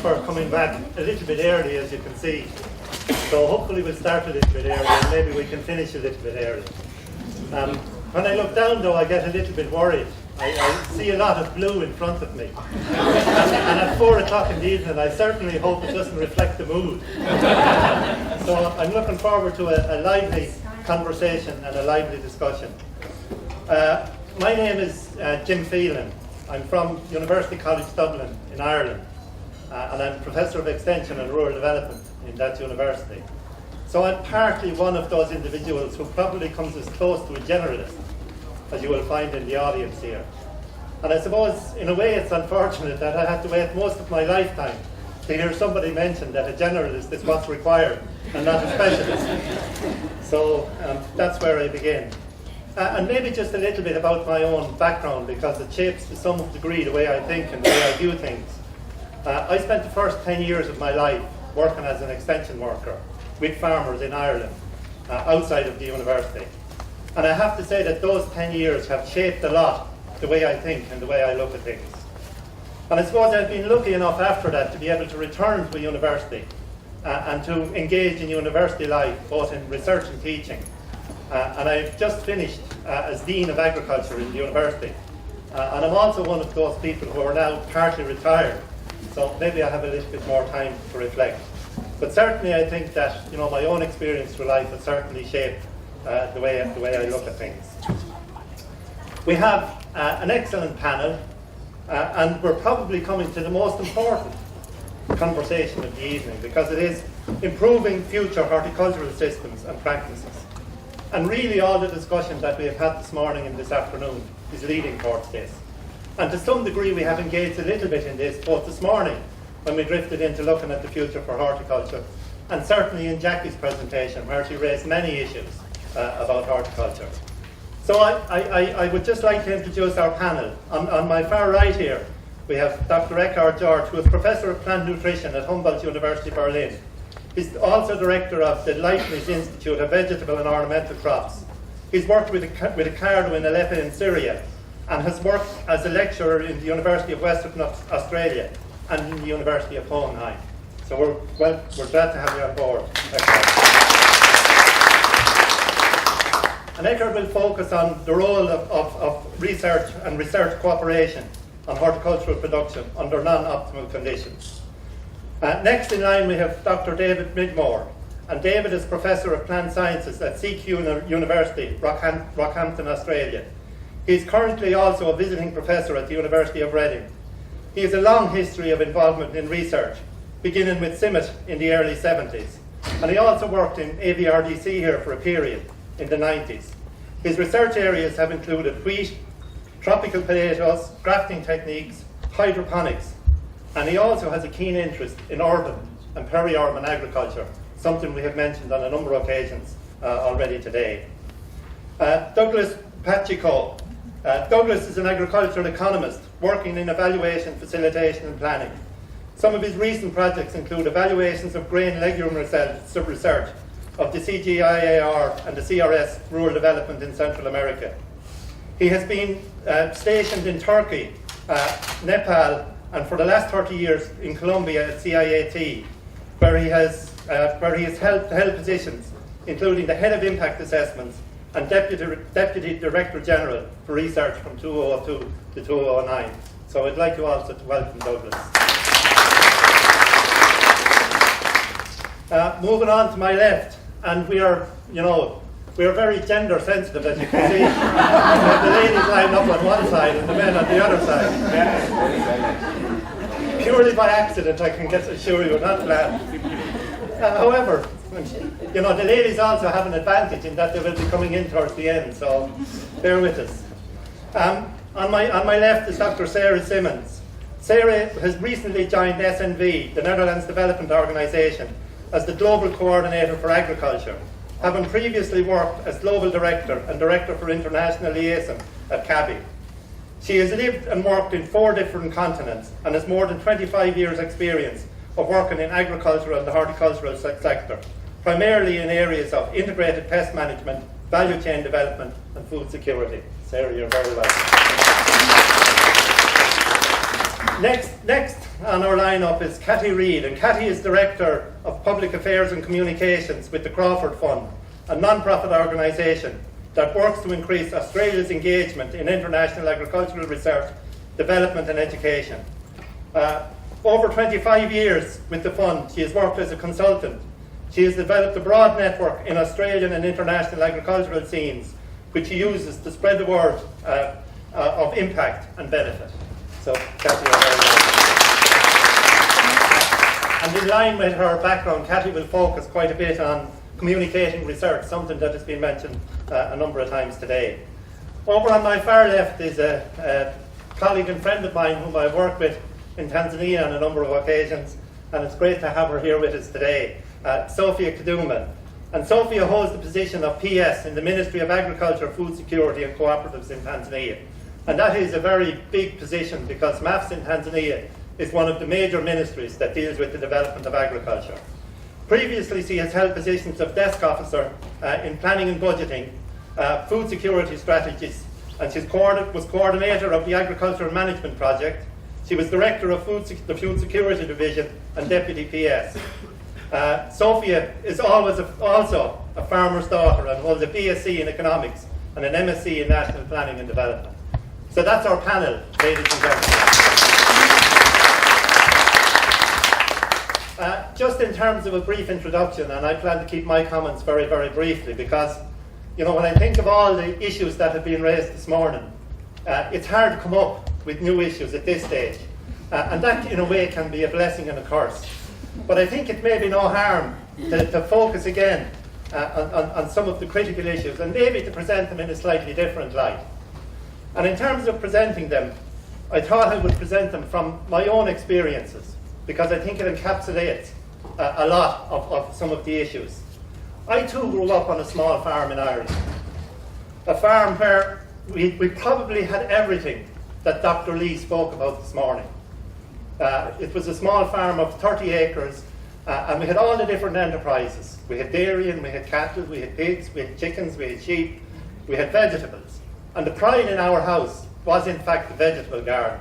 for coming back a little bit early, as you can see. So hopefully we'll start a little bit early and maybe we can finish a little bit early. When I look down though, I get a little bit worried. I see a lot of blue in front of me. And at 4 o'clock in the evening, I certainly hope it doesn't reflect the mood. So I'm looking forward to a lively conversation and a lively discussion. My name is Jim Phelan. I'm from University College Dublin in Ireland. And I'm Professor of Extension and Rural Development in that university. So I'm partly one of those individuals who probably comes as close to a generalist as you will find in the audience here. And I suppose, in a way, it's unfortunate that I had to wait most of my lifetime to hear somebody mention that a generalist is what's required and not a specialist. So that's where I begin. And maybe just a little bit about my own background, because it shapes to some degree the way I think and the way I do things. I spent the first 10 years of my life working as an extension worker with farmers in Ireland, outside of the university. And I have to say that those 10 years have shaped a lot the way I think and the way I look at things. And I suppose I've been lucky enough after that to be able to return to a university and to engage in university life, both in research and teaching. And I've just finished as Dean of Agriculture in the university. And I'm also one of those people who are now partly retired. So maybe I have a little bit more time to reflect. But certainly I think that my own experience through life has certainly shaped the way I look at things. We have an excellent panel, and we're probably coming to the most important conversation of the evening, because it is improving future horticultural systems and practices. And really all the discussion that we have had this morning and this afternoon is leading towards this. And to some degree we have engaged a little bit in this both this morning when we drifted into looking at the future for horticulture, and certainly in Jackie's presentation where she raised many issues about horticulture. So I would just like to introduce our panel. On my far right here we have Dr. Eckhard, who is Professor of Plant Nutrition at Humboldt University Berlin. He's also Director of the Leibniz Institute of Vegetable and Ornamental Crops. He's worked with Eckhard in Aleppo in Syria, and has worked as a lecturer in the University of Western Australia and in the University of Hohenheim. So we're glad to have you on board, Eckhard. And Eckhard will focus on the role of research and research cooperation on horticultural production under non-optimal conditions. Next in line we have Dr. David Midmore, and David is Professor of Plant Sciences at CQ University, Rockhampton, Australia. He is currently also a visiting professor at the University of Reading. He has a long history of involvement in research, beginning with CIMMYT in the early 70s, and he also worked in AVRDC here for a period in the 90s. His research areas have included wheat, tropical potatoes, grafting techniques, hydroponics, and he also has a keen interest in urban and peri-urban agriculture, something we have mentioned on a number of occasions already today. Douglas Pachico. Douglas is an agricultural economist working in evaluation, facilitation and planning. Some of his recent projects include evaluations of grain legume research of the CGIAR and the CRS rural development in Central America. He has been stationed in Turkey, Nepal, and for the last 30 years in Colombia at CIAT, where he has held positions including the head of impact assessments and Deputy Director General for Research from 2002 to 2009. So I'd like you also to welcome Douglas. Moving on to my left, and we are very gender sensitive, as you can see. The ladies line up on one side and the men on the other side. Purely by accident, I can assure you, not planned. However, the ladies also have an advantage in that they will be coming in towards the end, so bear with us. On my left is Dr. Sarah Simmons. Sarah has recently joined SNV, the Netherlands Development Organisation, as the Global Coordinator for Agriculture, having previously worked as Global Director and Director for International Liaison at CABI. She has lived and worked in 4 different continents and has more than 25 years' experience of working in agricultural and the horticultural sector, primarily in areas of integrated pest management, value chain development and food security. Sarah, you're very welcome. Next on our lineup is Cathy Reade, and Cathy is Director of Public Affairs and Communications with the Crawford Fund, a non-profit organisation that works to increase Australia's engagement in international agricultural research, development and education. Over 25 years with the fund, she has worked as a consultant. She has developed a broad network in Australian and international agricultural scenes, which she uses to spread the word of impact and benefit. So, Cathy, you're very welcome. And in line with her background, Cathy will focus quite a bit on communicating research, something that has been mentioned a number of times today. Over on my far left is a colleague and friend of mine whom I've worked with in Tanzania on a number of occasions, and it's great to have her here with us today, Sophia Kaduma. And Sophia holds the position of PS in the Ministry of Agriculture, Food Security and Cooperatives in Tanzania. And that is a very big position because MAFS in Tanzania is one of the major ministries that deals with the development of agriculture. Previously, she has held positions of desk officer in planning and budgeting, food security strategies, and she was coordinator of the Agricultural Management Project. She was director of the Food Security Division and deputy PS. Sophia is also a farmer's daughter and holds a BSc in economics and an MSc in national planning and development. So that's our panel, ladies and gentlemen. Just in terms of a brief introduction, and I plan to keep my comments very, very briefly because, you know, when I think of all the issues that have been raised this morning, it's hard to come up with new issues at this stage. And that, in a way, can be a blessing and a curse. But I think it may be no harm to focus again on some of the critical issues and maybe to present them in a slightly different light. And in terms of presenting them, I thought I would present them from my own experiences because I think it encapsulates a lot of some of the issues. I too grew up on a small farm in Ireland, a farm where we probably had everything that Dr. Lee spoke about this morning. It was a small farm of 30 acres, and we had all the different enterprises. We had dairy, and we had cattle, we had pigs, we had chickens, we had sheep, we had vegetables. And the pride in our house was in fact the vegetable garden.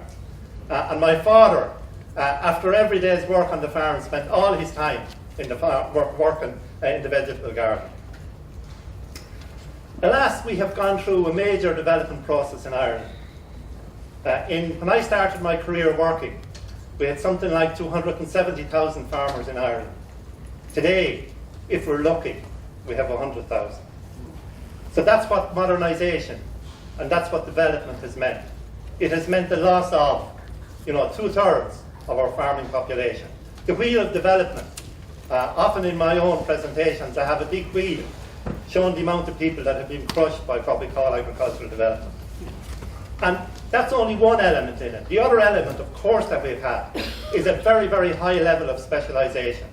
And my father, after every day's work on the farm, spent all his time in the farm, working in the vegetable garden. Alas, we have gone through a major development process in Ireland. When I started my career working, we had something like 270,000 farmers in Ireland. Today, if we're lucky, we have 100,000. So that's what modernisation and that's what development has meant. It has meant the loss of, 2/3 of our farming population. The wheel of development. Often in my own presentations, I have a big wheel showing the amount of people that have been crushed by what we call agricultural development. And that's only one element in it. The other element, of course, that we've had is a very, very high level of specialisation.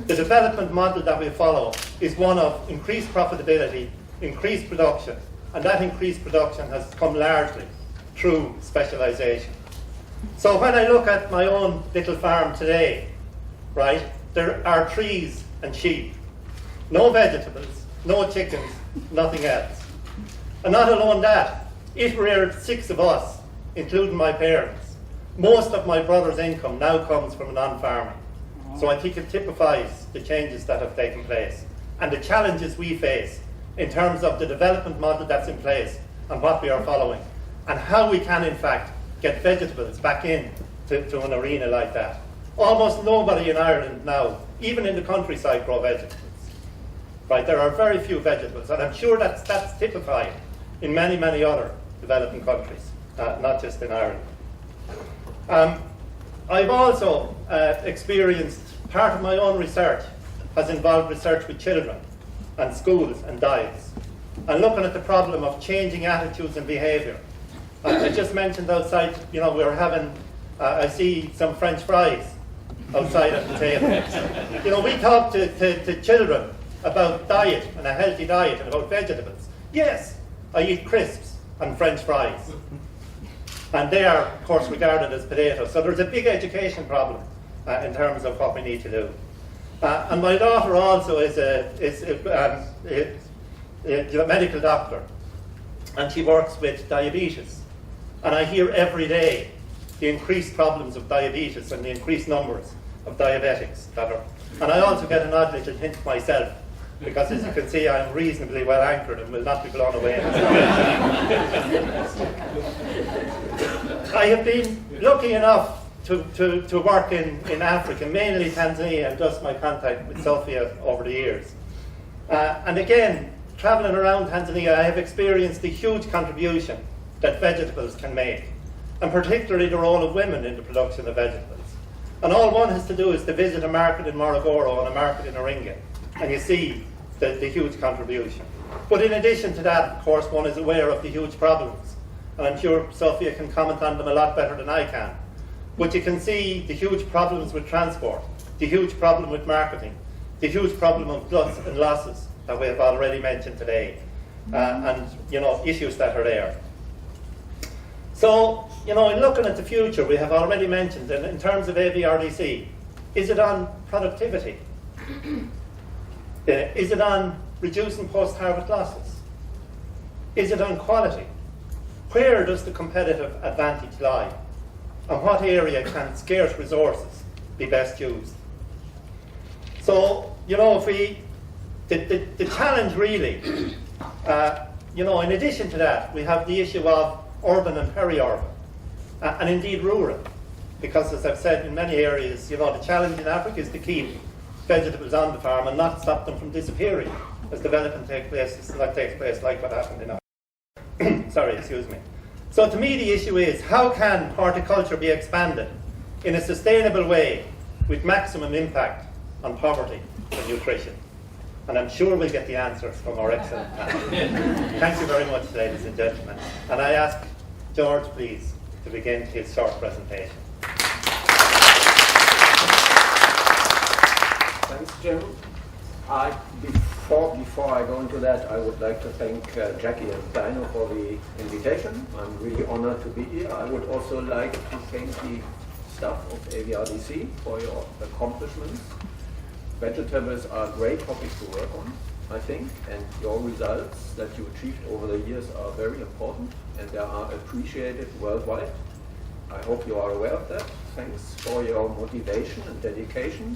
The development model that we follow is one of increased profitability, increased production, and that increased production has come largely through specialisation. So when I look at my own little farm today, right, there are trees and sheep, no vegetables, no chickens, nothing else. And not alone that, if we're 6 of us, including my parents, most of my brother's income now comes from non-farming. So I think it typifies the changes that have taken place and the challenges we face in terms of the development model that's in place and what we are following and how we can in fact get vegetables back in to an arena like that. Almost nobody in Ireland now, even in the countryside, grow vegetables. Right, there are very few vegetables, and I'm sure that's typified in many, many other developing countries, not just in Ireland. I've also experienced, part of my own research has involved research with children and schools and diets, and looking at the problem of changing attitudes and behaviour. I just mentioned outside, we were having, I see some French fries outside at the table. We talk to children about diet and a healthy diet and about vegetables. Yes, I eat crisps and French fries. And they are, of course, regarded as potatoes. So there's a big education problem in terms of what we need to do. And my daughter also is a medical doctor, and she works with diabetes. And I hear every day the increased problems of diabetes and the increased numbers of diabetics that are. And I also get an odd little hint myself, because as you can see, I'm reasonably well anchored and will not be blown away. I have been lucky enough to work in Africa, mainly Tanzania, and just my contact with Sophia over the years. And again, travelling around Tanzania, I have experienced the huge contribution that vegetables can make, and particularly the role of women in the production of vegetables. And all one has to do is to visit a market in Morogoro and a market in Iringa, and you see the huge contribution. But in addition to that, of course, one is aware of the huge problems, and I'm sure Sophia can comment on them a lot better than I can. But you can see the huge problems with transport, the huge problem with marketing, the huge problem of gluts and losses that we have already mentioned today, and issues that are there. So, in looking at the future, we have already mentioned that in terms of AVRDC, is it on productivity? Is it on reducing post-harvest losses? Is it on quality? Where does the competitive advantage lie? And what area can scarce resources be best used? So, the challenge really, in addition to that, we have the issue of urban and peri-urban, and indeed rural. Because as I've said, in many areas, the challenge in Africa is to keep vegetables on the farm and not stop them from disappearing as development takes place like what happened in Africa. Sorry, excuse me. So to me the issue is, how can horticulture be expanded in a sustainable way with maximum impact on poverty and nutrition? And I'm sure we'll get the answers from our excellent panel. Thank you very much, ladies and gentlemen. And I ask George, please, to begin his short presentation. Thanks, Jim. Before I go into that, I would like to thank Jackie and Dino for the invitation. I'm really honored to be here. I would also like to thank the staff of AVRDC for your accomplishments. Vegetables are a great topic to work on, I think, and your results that you achieved over the years are very important, and they are appreciated worldwide. I hope you are aware of that. Thanks for your motivation and dedication.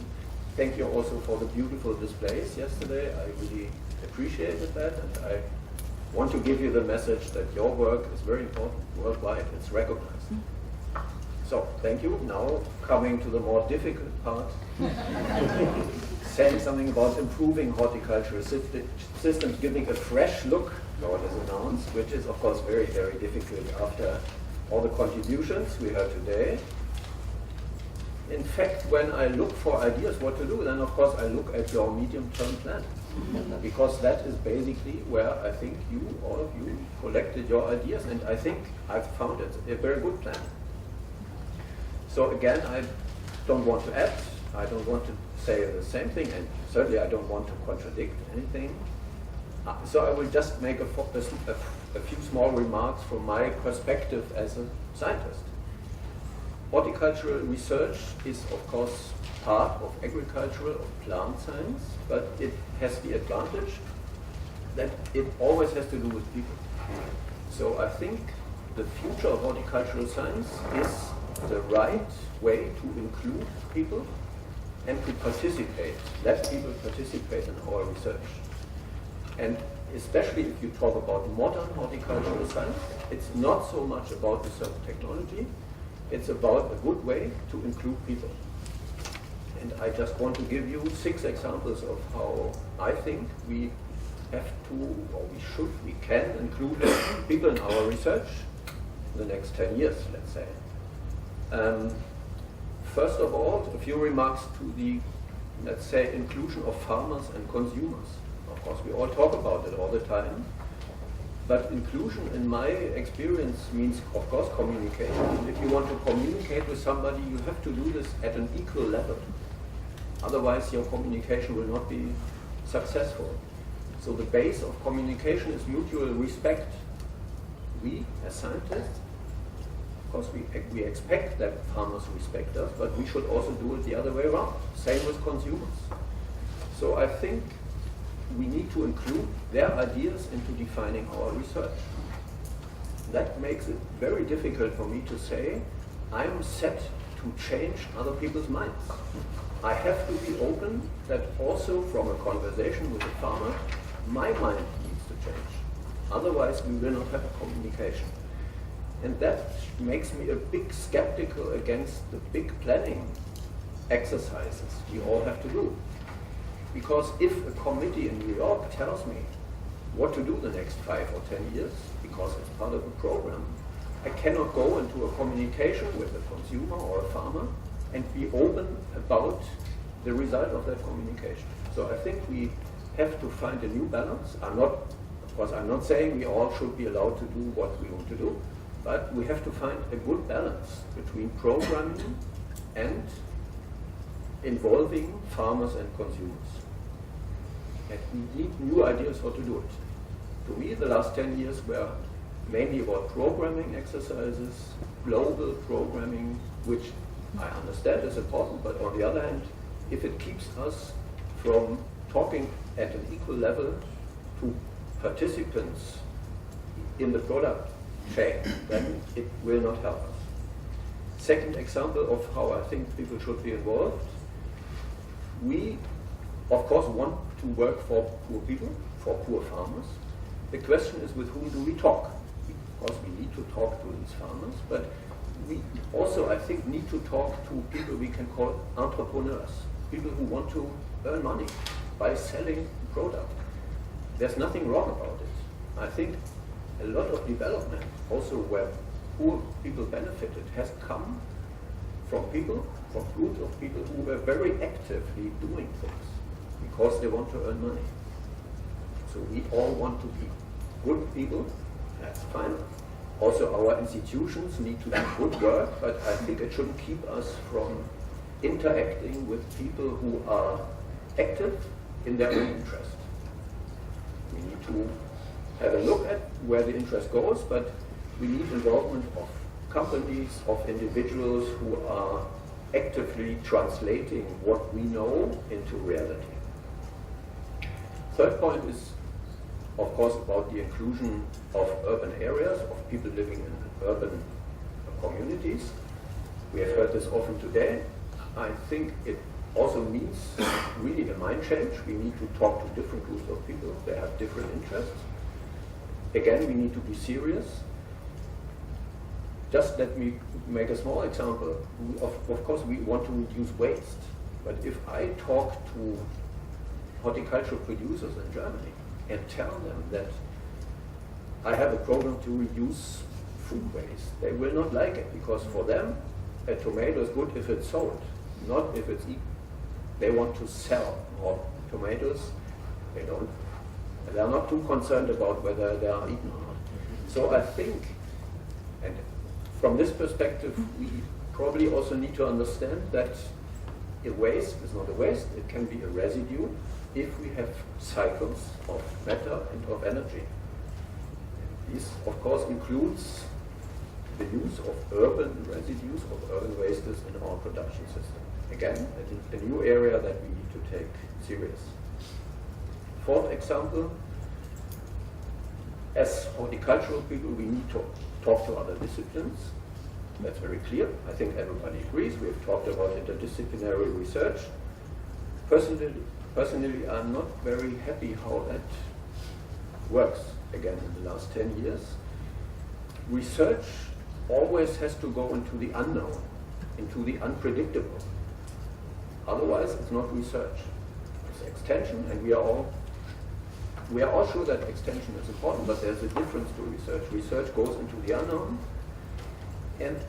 Thank you also for the beautiful displays yesterday. I really appreciated that, and I want to give you the message that your work is very important worldwide. It's recognized. So, thank you. Now, coming to the more difficult part, saying something about improving horticultural systems, giving a fresh look, what is announced, which is, of course, very, very difficult after all the contributions we heard today. In fact, when I look for ideas what to do, then of course I look at your medium-term plan. Because that is basically where I think all of you, collected your ideas, and I think I've found it a very good plan. So again, I don't want to add, I don't want to say the same thing, and certainly I don't want to contradict anything. So I will just make a few small remarks from my perspective as a scientist. Horticultural research is, of course, part of agricultural or plant science, but it has the advantage that it always has to do with people. So I think the future of horticultural science is the right way to include people and to participate, let people participate in our research. And especially if you talk about modern horticultural science, it's not so much about research technology, it's about a good way to include people. And I just want to give you 6 examples of how I think we have to, or we can include people in our research in the next 10 years, let's say. First of all, a few remarks to the, let's say, inclusion of farmers and consumers. Of course, we all talk about it all the time. But inclusion, in my experience, means, of course, communication. If you want to communicate with somebody, you have to do this at an equal level. Otherwise, your communication will not be successful. So the base of communication is mutual respect. We, as scientists, of course, we expect that farmers respect us, but we should also do it the other way around. Same with consumers. So I think we need to include their ideas into defining our research. That makes it very difficult for me to say I'm set to change other people's minds. I have to be open that also from a conversation with a farmer, my mind needs to change. Otherwise, we will not have a communication. And that makes me a big skeptical against the big planning exercises we all have to do. Because if a committee in New York tells me what to do the next 5 or 10 years, because it's part of a program, I cannot go into a communication with a consumer or a farmer and be open about the result of that communication. So I think we have to find a new balance. I'm not saying we all should be allowed to do what we want to do, but we have to find a good balance between programming and involving farmers and consumers. And we need new ideas how to do it. To me, the last 10 years were mainly about programming exercises, global programming, which I understand is important, but on the other hand, if it keeps us from talking at an equal level to participants in the product chain, then it will not help us. Second example of how I think people should be involved. We, of course, want to work for poor people, for poor farmers. The question is, with whom do we talk? Because we need to talk to these farmers, but we also, I think, need to talk to people we can call entrepreneurs, people who want to earn money by selling product. There's nothing wrong about it. I think a lot of development, also where poor people benefited, has come from people, from groups of people who were very actively doing things because they want to earn money. So we all want to be good people, that's fine. Also our institutions need to do good work, but I think it shouldn't keep us from interacting with people who are active in their own interest. We need to have a look at where the interest goes, but we need involvement of companies, of individuals who are actively translating what we know into reality. Third point is, of course, about the inclusion of urban areas, of people living in urban communities. We have heard this often today. I think it also means really a mind change. We need to talk to different groups of people. They have different interests. Again, we need to be serious. Just let me make a small example. Of course, we want to reduce waste. But if I talk to horticultural producers in Germany and tell them that I have a program to reduce food waste, they will not like it, because for them, a tomato is good if it's sold, not if it's eaten. They want to sell more tomatoes. They are not too concerned about whether they are eaten or not. So I think, and from this perspective, we probably also need to understand that a waste is not a waste, it can be a residue if we have cycles of matter and of energy. This, of course, includes the use of urban residues, of urban wastes in our production system. Again, a new area that we need to take serious. Fourth example, as horticultural people, we need to talk to other disciplines. That's very clear. I think everybody agrees. We have talked about interdisciplinary research. Personally, I'm not very happy how that works, again, in the last 10 years. Research always has to go into the unknown, into the unpredictable. Otherwise, it's not research. It's extension, and we are all sure that extension is important, but there's a difference to research. Research goes into the unknown, and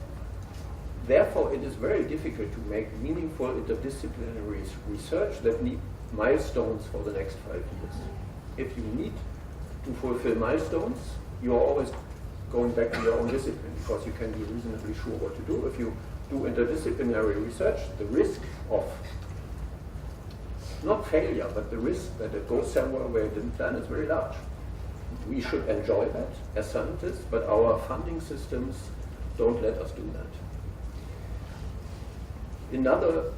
therefore it is very difficult to make meaningful interdisciplinary research that need milestones for the next 5 years. If you need to fulfill milestones, you are always going back to your own discipline, because you can be reasonably sure what to do. If you do interdisciplinary research, the risk of, not failure, but the risk that it goes somewhere where it didn't plan is very large. We should enjoy that as scientists, but our funding systems don't let us do that. Another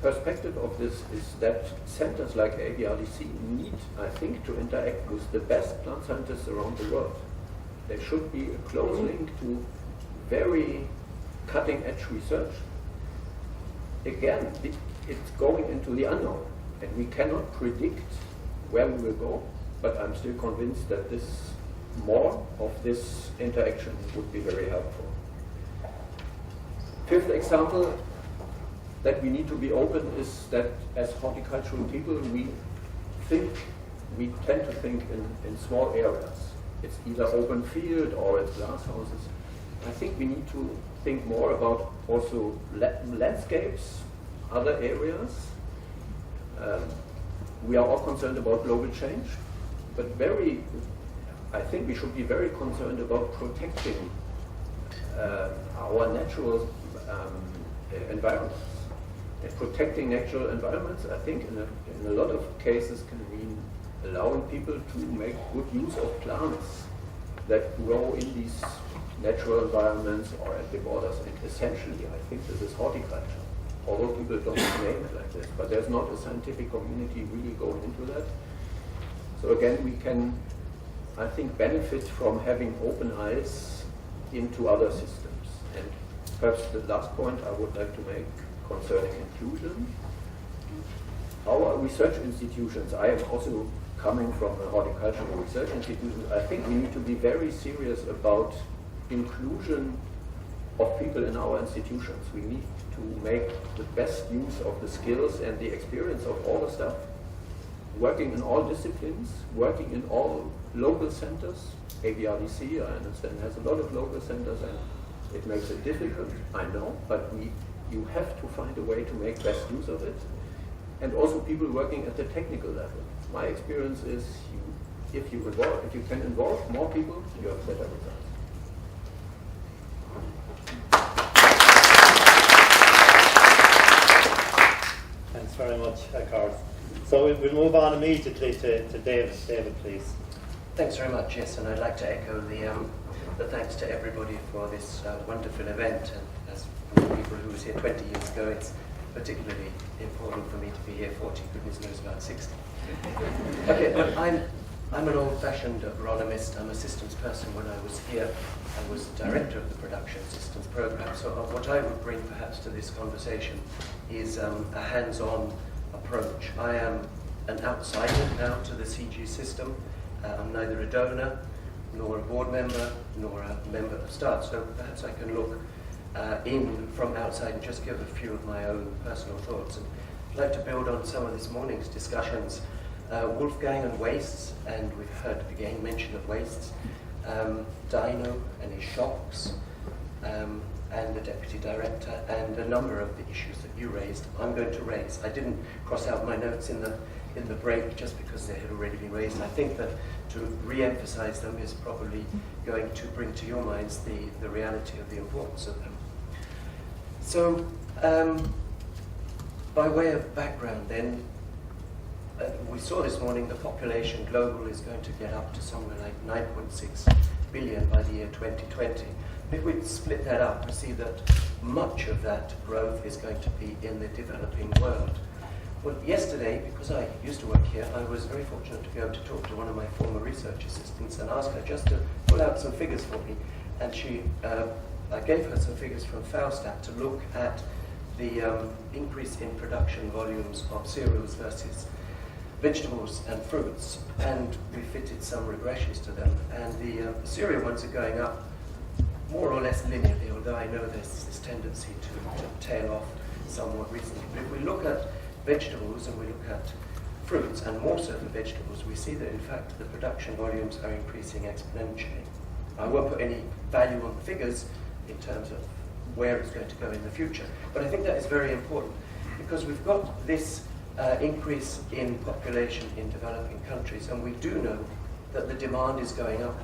perspective of this is that centers like AVRDC need, I think, to interact with the best plant scientists around the world. There should be a close link to very cutting-edge research. Again, it's going into the unknown, and we cannot predict where we will go, but I'm still convinced that more of this interaction would be very helpful. Fifth example, that we need to be open, is that as horticultural people, we tend to think in small areas. It's either open field or it's glass houses. I think we need to think more about also landscapes, other areas. We are all concerned about global change, but I think we should be very concerned about protecting our natural environments. And protecting natural environments, I think, in a lot of cases can mean allowing people to make good use of plants that grow in these natural environments or at the borders. And essentially, I think this is horticulture, although people don't name it like this. But there's not a scientific community really going into that. So again, we can, I think, benefit from having open eyes into other systems. And perhaps the last point I would like to make concerning inclusion. Our research institutions, I am also coming from a horticultural research institution, I think we need to be very serious about inclusion of people in our institutions. We need to make the best use of the skills and the experience of all the staff, working in all disciplines, working in all local centers. AVRDC, I understand, has a lot of local centers, and it makes it difficult, I know, but you have to find a way to make best use of it. And also people working at the technical level. My experience is if you can involve more people, you have better results. Thanks very much, Eckhard. So we'll move on immediately to David. David, please. Thanks very much, yes, and I'd like to echo the thanks to everybody for this wonderful event. And as one of the people who was here 20 years ago, it's particularly important for me to be here 40, goodness knows about 60. Okay, but I'm an old-fashioned agronomist. I'm a systems person. When I was here, I was director of the production systems program. So what I would bring perhaps to this conversation is a hands-on approach. I am an outsider now to the CG system. I'm neither a donor, nor a board member, nor a member of staff. So perhaps I can look in from outside and just give a few of my own personal thoughts. And I'd like to build on some of this morning's discussions. Wolfgang and wastes, and we've heard again mention of wastes. Dino and his shocks, and the deputy director, and a number of the issues that you raised, I'm going to raise. I didn't cross out my notes in the break just because they had already been raised. And I think that to re-emphasize them is probably going to bring to your minds the reality of the importance of them. So, by way of background then, we saw this morning the population global is going to get up to somewhere like 9.6 billion by the year 2020. If we split that up, we see that much of that growth is going to be in the developing world. Well, yesterday, because I used to work here, I was very fortunate to be able to talk to one of my former research assistants and ask her just to pull out some figures for me. And I gave her some figures from Faustat to look at the increase in production volumes of cereals versus vegetables and fruits, and we fitted some regressions to them. And the cereal ones are going up more or less linearly, although I know there's this tendency to tail off somewhat recently. But if we look at vegetables and we look at fruits, and more so for vegetables, we see that in fact the production volumes are increasing exponentially. I won't put any value on the figures in terms of where it's going to go in the future, but I think that is very important because we've got this increase in population in developing countries, and we do know that the demand is going up.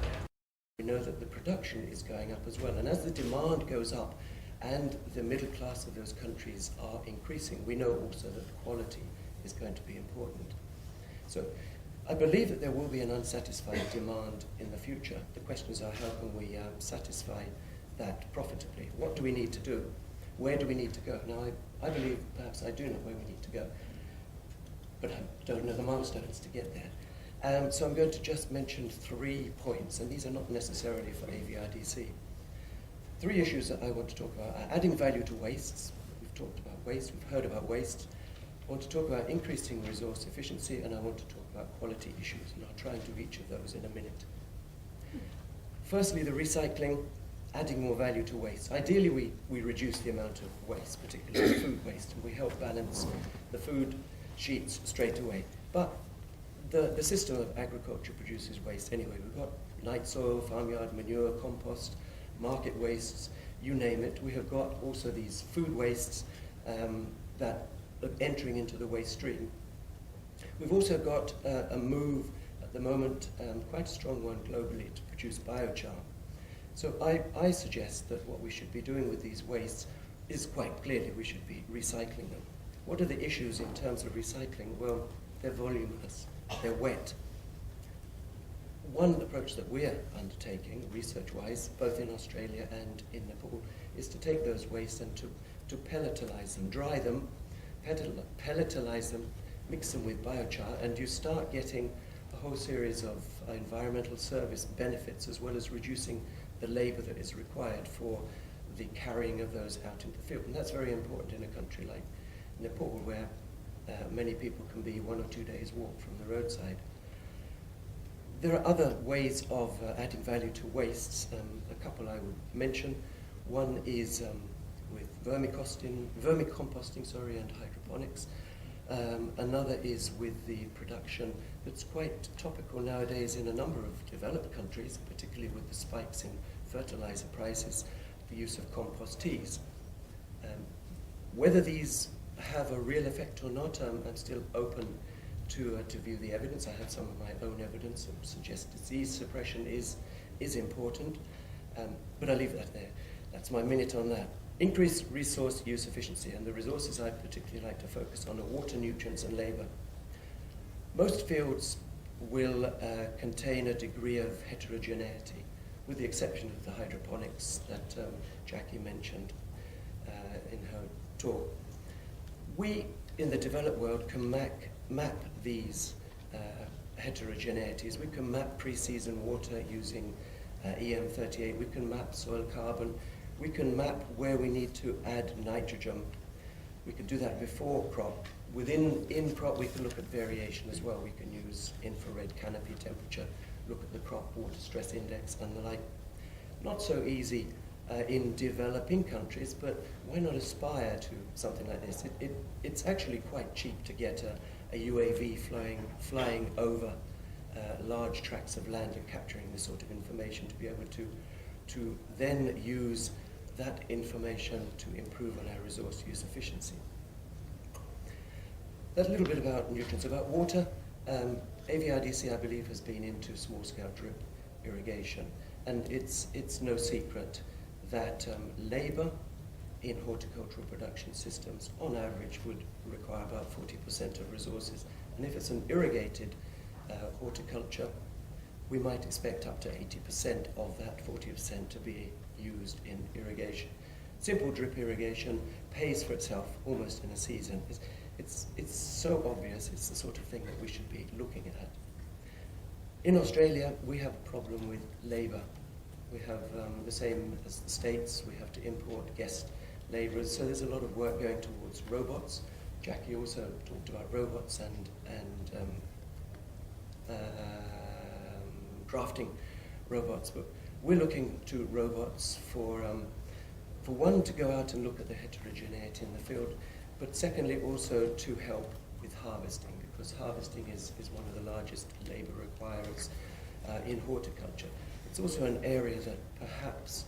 We know that the production is going up as well, and as the demand goes up and the middle class of those countries are increasing, we know also that the quality is going to be important. So I believe that there will be an unsatisfied demand in the future. The questions are, how can we satisfy that profitably? What do we need to do? Where do we need to go? Now, I believe, perhaps I do know where we need to go, but I don't know the milestones to get there. So I'm going to just mention 3 points, and these are not necessarily for AVRDC. Three issues that I want to talk about are adding value to wastes. We've talked about waste, we've heard about waste. I want to talk about increasing resource efficiency, and I want to talk about quality issues, and I'll try and do each of those in a minute. Firstly, the recycling, adding more value to waste. Ideally, we reduce the amount of waste, particularly food waste, and we help balance the food sheets straight away. But the system of agriculture produces waste anyway. We've got night soil, farmyard manure, compost, market wastes, you name it. We have got also these food wastes that are entering into the waste stream. We've also got a move at the moment, quite a strong one globally, to produce biochar. So I suggest that what we should be doing with these wastes is quite clearly we should be recycling them. What are the issues in terms of recycling? Well, they're voluminous, they're wet. One approach that we're undertaking, research-wise, both in Australia and in Nepal, is to take those wastes and to pelletalize them, dry them, pelletalize them, mix them with biochar, and you start getting a whole series of environmental service benefits, as well as reducing the labor that is required for the carrying of those out into the field. And that's very important in a country like Nepal, where many people can be 1 or 2 days walk from the roadside. There are other ways of adding value to wastes. A couple I would mention. One is with vermicomposting, and hydroponics. Another is with the production that's quite topical nowadays in a number of developed countries, particularly with the spikes in fertilizer prices, the use of compost teas. Whether these have a real effect or not, I'm still open to view the evidence. I have some of my own evidence that suggests disease suppression is important, but I'll leave that there. That's my minute on that. Increased resource use efficiency, and the resources I particularly like to focus on are water, nutrients, and labour. Most fields will contain a degree of heterogeneity, with the exception of the hydroponics that Jackie mentioned in her talk. We, in the developed world, can map these heterogeneities. We can map pre-season water using EM38. We can map soil carbon. We can map where we need to add nitrogen. We can do that before crop. In crop, we can look at variation as well. We can use infrared canopy temperature, look at the crop water stress index and the like. Not so easy in developing countries, but why not aspire to something like this? It's actually quite cheap to get a UAV flying over large tracts of land and capturing this sort of information to be able to then use that information to improve on our resource use efficiency. That's a little bit about nutrients. About water, AVRDC, I believe, has been into small-scale drip irrigation, and it's no secret that labour in horticultural production systems, on average, would require about 40% of resources. And if it's an irrigated horticulture, we might expect up to 80% of that 40% to be used in irrigation. Simple drip irrigation pays for itself almost in a season. It's so obvious, it's the sort of thing that we should be looking at. In Australia, we have a problem with labour. We have the same as the States. We have to import guest labourers, so there's a lot of work going towards robots. Jackie also talked about robots and drafting robots, but we're looking to robots for one, to go out and look at the heterogeneity in the field, but secondly also to help with harvesting, because harvesting is one of the largest labour requirers in horticulture. It's also an area that perhaps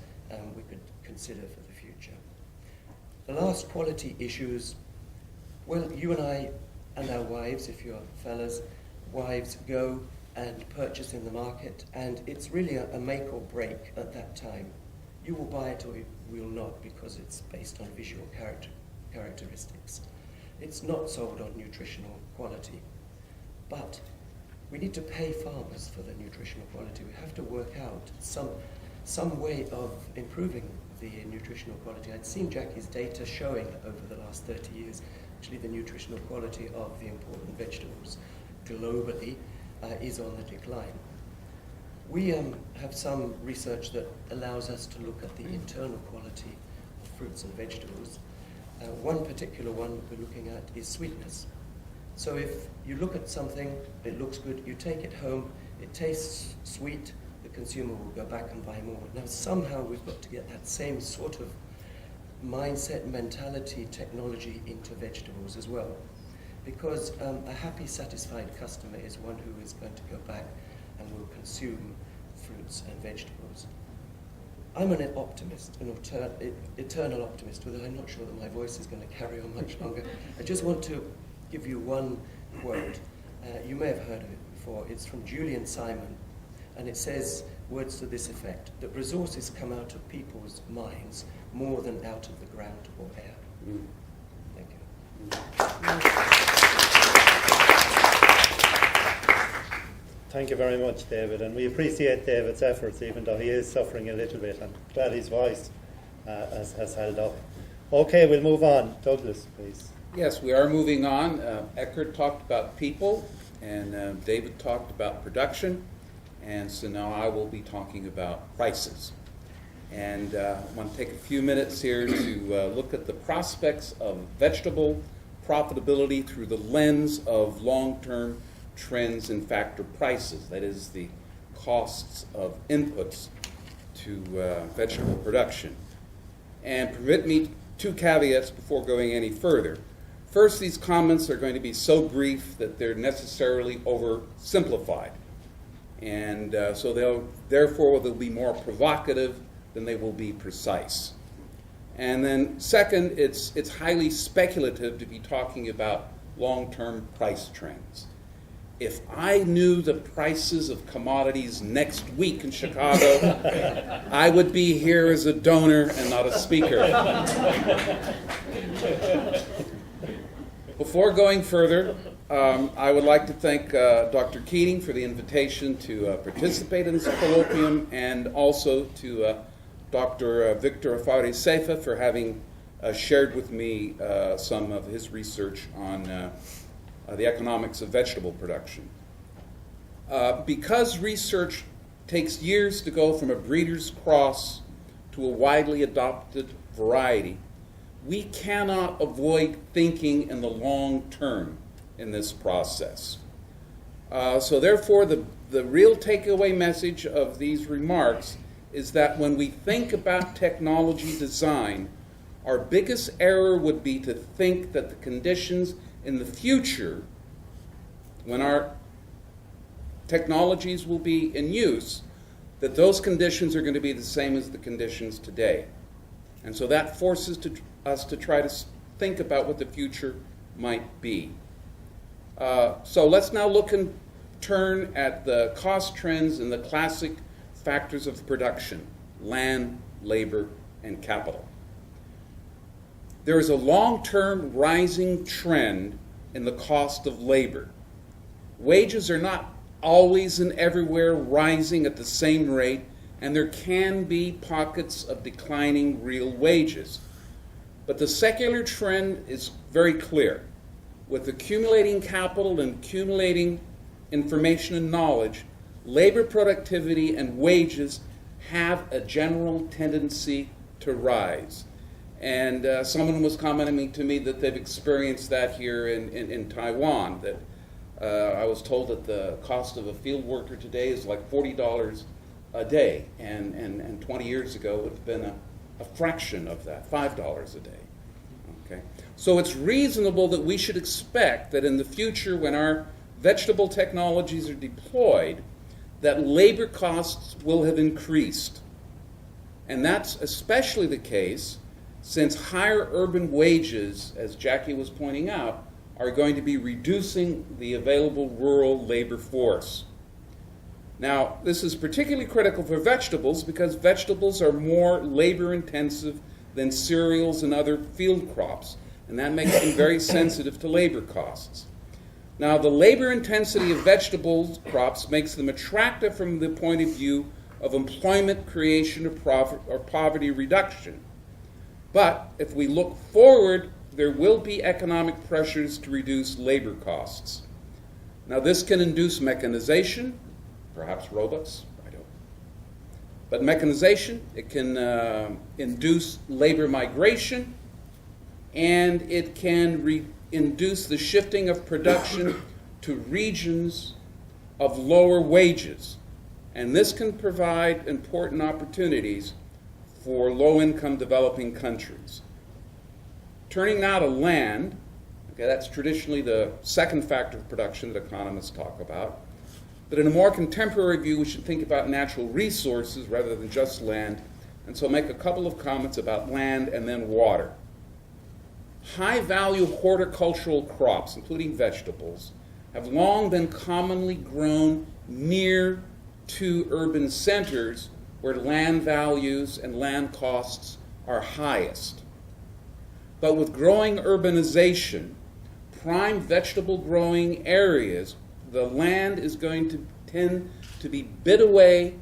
we could consider for the future. The last, quality issues. Well, you and I and our wives, if you're fellas, wives go and purchase in the market, and it's really a make or break at that time. You will buy it or you will not, because it's based on visual characteristics. It's not sold on nutritional quality. But we need to pay farmers for the nutritional quality. We have to work out some way of improving the nutritional quality. I'd seen Jackie's data showing that over the last 30 years, actually the nutritional quality of the important vegetables globally is on the decline. We have some research that allows us to look at the internal quality of fruits and vegetables. One particular one we're looking at is sweetness. So if you look at something, it looks good, you take it home, it tastes sweet, the consumer will go back and buy more. Now somehow we've got to get that same sort of mindset, mentality, technology into vegetables as well. Because a happy, satisfied customer is one who is going to go back and will consume fruits and vegetables. I'm an optimist, an eternal optimist, although I'm not sure that my voice is going to carry on much longer. I just want to give you one quote. You may have heard of it before. It's from Julian Simon, and it says words to this effect, that resources come out of people's minds more than out of the ground or air. Thank you. Thank you very much, David, and we appreciate David's efforts, even though he is suffering a little bit. I'm glad his voice has held up. Okay, we'll move on. Douglas, please. Yes, we are moving on. Eckhard talked about people, and David talked about production, and so now I will be talking about prices. And I want to take a few minutes here to look at the prospects of vegetable profitability through the lens of long-term trends in factor prices, that is, the costs of inputs to vegetable production. And permit me two caveats before going any further. First, these comments are going to be so brief that they're necessarily oversimplified. And so they'll be more provocative than they will be precise. And then second, it's highly speculative to be talking about long-term price trends. If I knew the prices of commodities next week in Chicago, I would be here as a donor and not a speaker. Before going further, I would like to thank Dr. Keating for the invitation to participate in this colloquium, and also to Dr. Victor AVRDC for having shared with me some of his research on the economics of vegetable production. Because research takes years to go from a breeder's cross to a widely adopted variety, we cannot avoid thinking in the long term in this process. So therefore, the real takeaway message of these remarks is that when we think about technology design, our biggest error would be to think that the conditions in the future, when our technologies will be in use, that those conditions are going to be the same as the conditions today. And so that forces us to try to think about what the future might be. So let's now look and turn at the cost trends and the classic factors of production: land, labor, and capital. There is a long-term rising trend in the cost of labor. Wages are not always and everywhere rising at the same rate, and there can be pockets of declining real wages. But the secular trend is very clear. With accumulating capital and accumulating information and knowledge, labor productivity and wages have a general tendency to rise. And someone was commenting to me that they've experienced that here in Taiwan, that I was told that the cost of a field worker today is like $40 a day, and 20 years ago it would have been a fraction of that, $5 a day. Okay? So it's reasonable that we should expect that in the future, when our vegetable technologies are deployed, that labor costs will have increased. And that's especially the case since higher urban wages, as Jackie was pointing out, are going to be reducing the available rural labor force. Now, this is particularly critical for vegetables because vegetables are more labor-intensive than cereals and other field crops, and that makes them very sensitive to labor costs. Now, the labor intensity of vegetable crops makes them attractive from the point of view of employment creation or poverty reduction. But if we look forward, there will be economic pressures to reduce labor costs. Now, this can induce mechanization, perhaps robots, I don't But mechanization, it can induce labor migration, and it can induce the shifting of production to regions of lower wages. And this can provide important opportunities for low-income developing countries. Turning now to land, okay, that's traditionally the second factor of production that economists talk about. But in a more contemporary view, we should think about natural resources rather than just land. And so I'll make a couple of comments about land and then water. High-value horticultural crops, including vegetables, have long been commonly grown near to urban centers where land values and land costs are highest. But with growing urbanization, prime vegetable growing areas, the land is going to tend to be bid away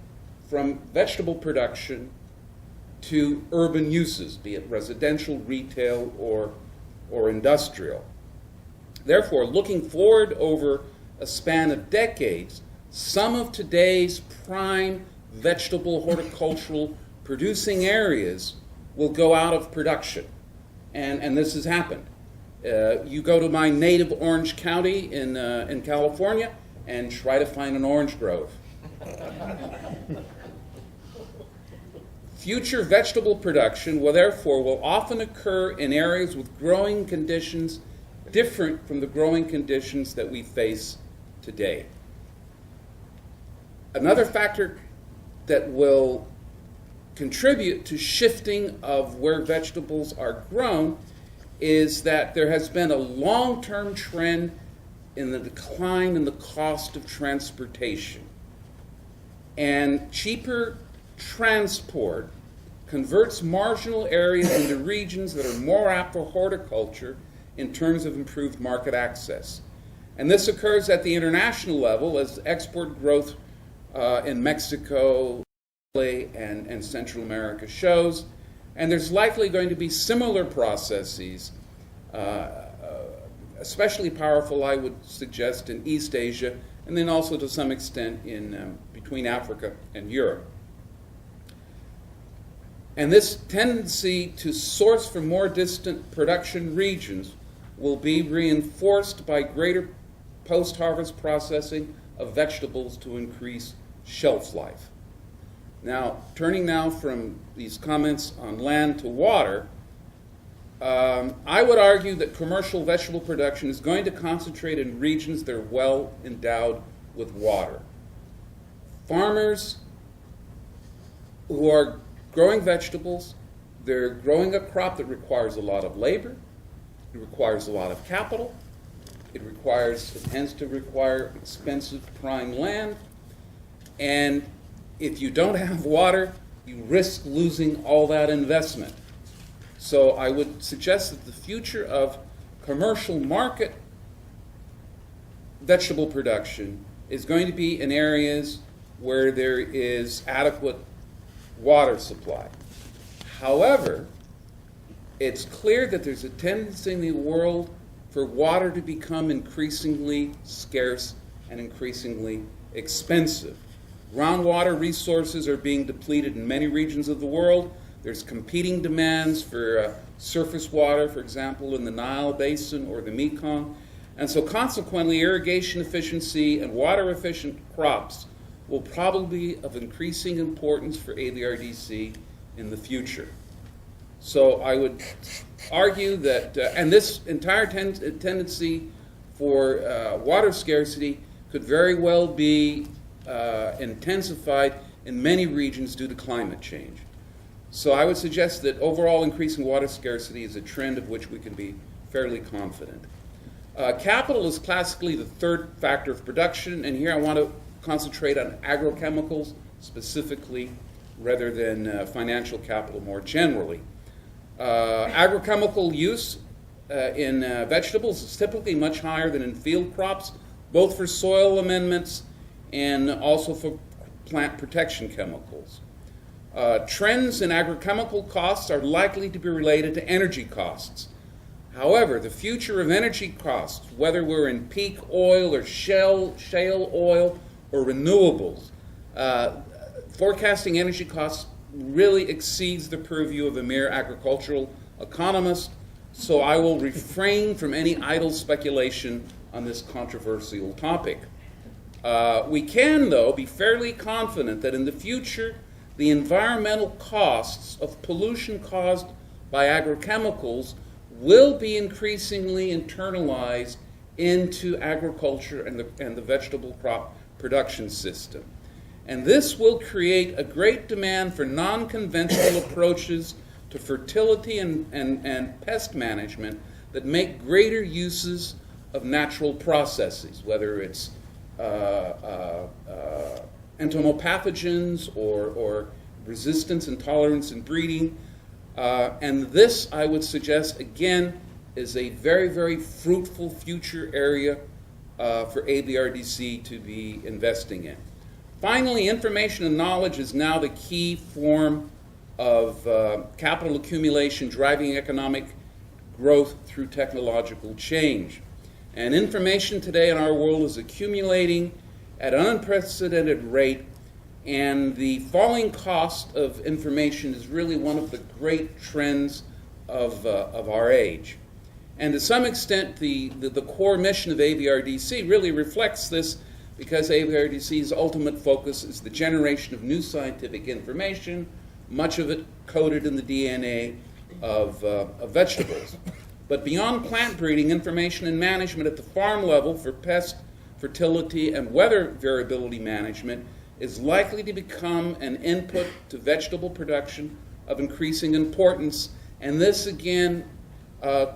from vegetable production to urban uses, be it residential, retail, or industrial. Therefore, looking forward over a span of decades, some of today's prime vegetable horticultural producing areas will go out of production. And this has happened. You go to my native Orange County in California and try to find an orange grove. Future vegetable production will often occur in areas with growing conditions different from the growing conditions that we face today. Another factor that will contribute to shifting of where vegetables are grown is that there has been a long-term trend in the decline in the cost of transportation. And cheaper transport converts marginal areas into regions that are more apt for horticulture in terms of improved market access. And this occurs at the international level as export growth in Mexico and Central America shows. And there's likely going to be similar processes, especially powerful, I would suggest, in East Asia, and then also to some extent in between Africa and Europe. And this tendency to source from more distant production regions will be reinforced by greater post-harvest processing of vegetables to increase shelf life. Now, turning now from these comments on land to water, I would argue that commercial vegetable production is going to concentrate in regions that are well endowed with water. Farmers who are growing vegetables, they're growing a crop that requires a lot of labor, it requires a lot of capital, it tends to require expensive prime land, and if you don't have water, you risk losing all that investment. So I would suggest that the future of commercial market vegetable production is going to be in areas where there is adequate water supply. However, it's clear that there's a tendency in the world for water to become increasingly scarce and increasingly expensive. Groundwater resources are being depleted in many regions of the world. There's competing demands for surface water, for example, in the Nile Basin or the Mekong. And so consequently, irrigation efficiency and water-efficient crops will probably be of increasing importance for AVRDC in the future. So I would argue that, and this entire tendency for water scarcity could very well be intensified in many regions due to climate change. So I would suggest that overall increasing water scarcity is a trend of which we can be fairly confident. Capital is classically the third factor of production, and here I want to concentrate on agrochemicals specifically rather than financial capital more generally. Agrochemical use in vegetables is typically much higher than in field crops, both for soil amendments and also for plant protection chemicals. Trends in agrochemical costs are likely to be related to energy costs. However, the future of energy costs, whether we're in peak oil or shale oil or renewables, Forecasting energy costs really exceeds the purview of a mere agricultural economist, so I will refrain from any idle speculation on this controversial topic. We can, though, be fairly confident that in the future, the environmental costs of pollution caused by agrochemicals will be increasingly internalized into agriculture and the vegetable crop production system. And this will create a great demand for non-conventional approaches to fertility and pest management that make greater uses of natural processes, whether it's entomopathogens or resistance and tolerance in breeding. And this, I would suggest, again, is a very, very fruitful future area for AVRDC to be investing in. Finally, information and knowledge is now the key form of capital accumulation driving economic growth through technological change. And information today in our world is accumulating at an unprecedented rate, and the falling cost of information is really one of the great trends of our age. And to some extent, the core mission of AVRDC really reflects this, because AVRDC's ultimate focus is the generation of new scientific information, much of it coded in the DNA of vegetables. But beyond plant breeding, information and management at the farm level for pest, fertility, and weather variability management is likely to become an input to vegetable production of increasing importance. And this, again,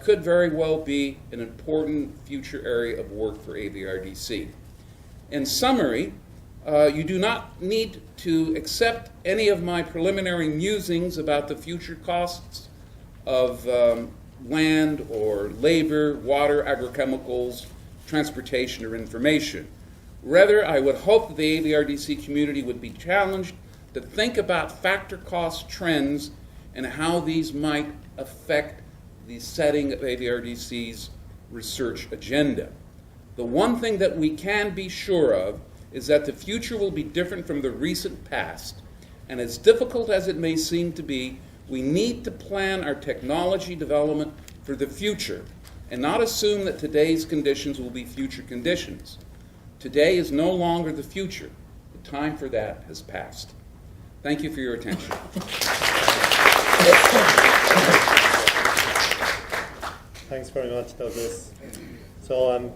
could very well be an important future area of work for AVRDC. In summary, you do not need to accept any of my preliminary musings about the future costs of land or labor, water, agrochemicals, transportation, or information. Rather, I would hope that the AVRDC community would be challenged to think about factor cost trends and how these might affect the setting of AVRDC's research agenda. The one thing that we can be sure of is that the future will be different from the recent past, and as difficult as it may seem to be, we need to plan our technology development for the future and not assume that today's conditions will be future conditions. Today is no longer the future. The time for that has passed. Thank you for your attention. Thanks very much, Douglas. So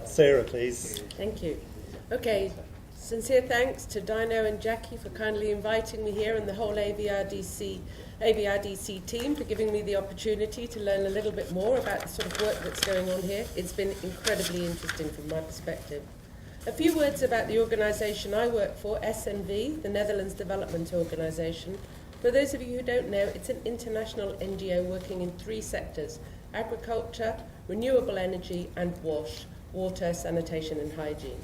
Sarah, please. Thank you. Okay, sincere thanks to Dino and Jackie for kindly inviting me here, and the whole AVRDC team for giving me the opportunity to learn a little bit more about the sort of work that's going on here. It's been incredibly interesting from my perspective. A few words about the organisation I work for, SNV, the Netherlands Development Organisation. For those of you who don't know, it's an international NGO working in 3 sectors: agriculture, renewable energy, and WASH, water, sanitation and hygiene.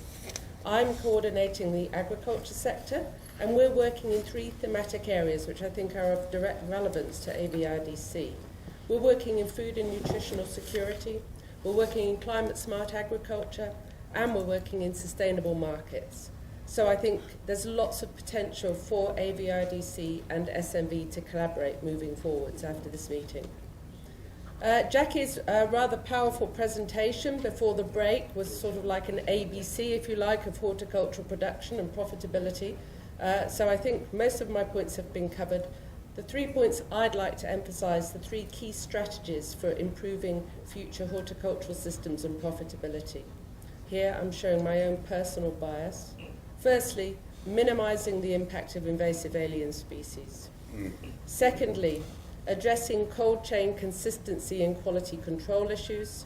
I'm coordinating the agriculture sector, and we're working in 3 thematic areas which I think are of direct relevance to AVRDC. We're working in food and nutritional security, we're working in climate smart agriculture, and we're working in sustainable markets. So I think there's lots of potential for AVRDC and SNV to collaborate moving forwards after this meeting. Jackie's rather powerful presentation before the break was sort of like an ABC, if you like, of horticultural production and profitability. So I think most of my points have been covered. The 3 points I'd like to emphasise, the 3 key strategies for improving future horticultural systems and profitability. Here I'm showing my own personal bias. Firstly, minimising the impact of invasive alien species. Secondly, addressing cold chain consistency and quality control issues.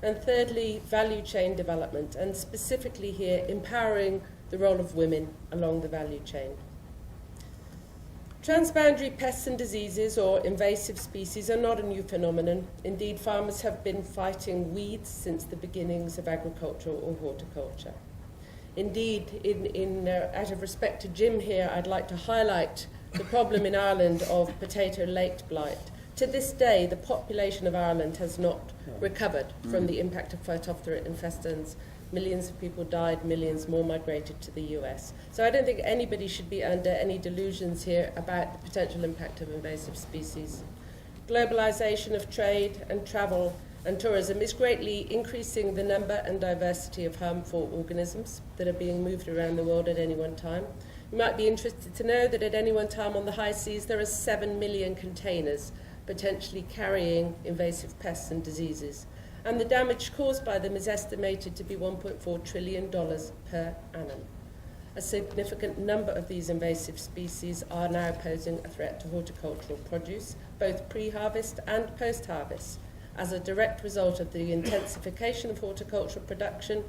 And thirdly, value chain development, and specifically here, empowering the role of women along the value chain. Transboundary pests and diseases, or invasive species, are not a new phenomenon. Indeed, farmers have been fighting weeds since the beginnings of agriculture or horticulture. Indeed, out of respect to Jim here, I'd like to highlight the problem in Ireland of potato late blight. to this day, the population of Ireland has not recovered from the impact of Phytophthora infestans. Millions of people died, millions more migrated to the US. So I don't think anybody should be under any delusions here about the potential impact of invasive species. Globalization of trade and travel and tourism is greatly increasing the number and diversity of harmful organisms that are being moved around the world at any one time. You might be interested to know that at any one time on the high seas there are 7 million containers potentially carrying invasive pests and diseases. And the damage caused by them is estimated to be $1.4 trillion per annum. A significant number of these invasive species are now posing a threat to horticultural produce, both pre-harvest and post-harvest, as a direct result of the intensification of horticultural production,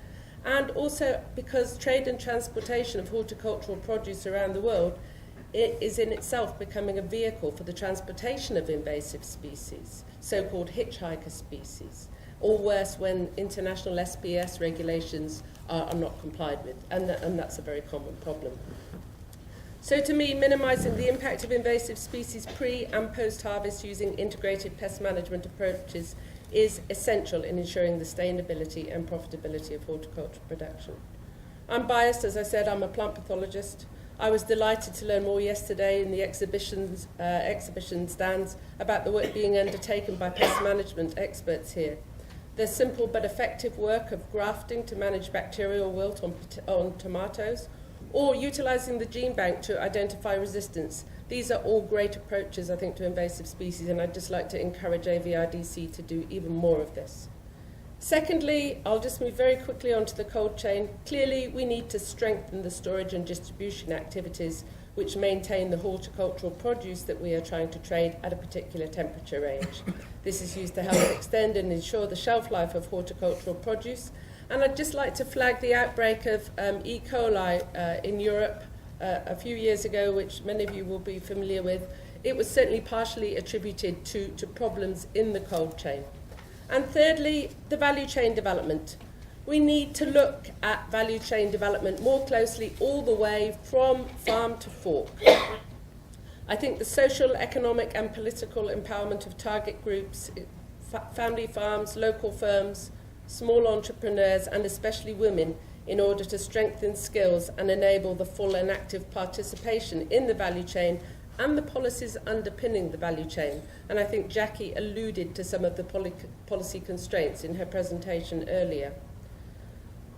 and also because trade and transportation of horticultural produce around the world is in itself becoming a vehicle for the transportation of invasive species, so-called hitchhiker species, or worse when international SPS regulations are not complied with, and that's a very common problem. So to me, minimising the impact of invasive species pre- and post-harvest using integrated pest management approaches is essential in ensuring the sustainability and profitability of horticultural production. I'm biased, as I said, I'm a plant pathologist. I was delighted to learn more yesterday in the exhibition stands about the work being undertaken by pest management experts here. The simple but effective work of grafting to manage bacterial wilt on tomatoes, or utilising the gene bank to identify resistance. These are all great approaches, I think, to invasive species, and I'd just like to encourage AVRDC to do even more of this. Secondly, I'll just move very quickly onto the cold chain. Clearly, we need to strengthen the storage and distribution activities which maintain the horticultural produce that we are trying to trade at a particular temperature range. This is used to help extend and ensure the shelf life of horticultural produce. And I'd just like to flag the outbreak of E. coli in Europe a few years ago, which many of you will be familiar with. It was certainly partially attributed to problems in the cold chain. And thirdly, the value chain development. We need to look at value chain development more closely all the way from farm to fork. I think the social, economic and political empowerment of target groups, family farms, local firms, small entrepreneurs and especially women in order to strengthen skills and enable the full and active participation in the value chain and the policies underpinning the value chain. And I think Jackie alluded to some of the policy constraints in her presentation earlier.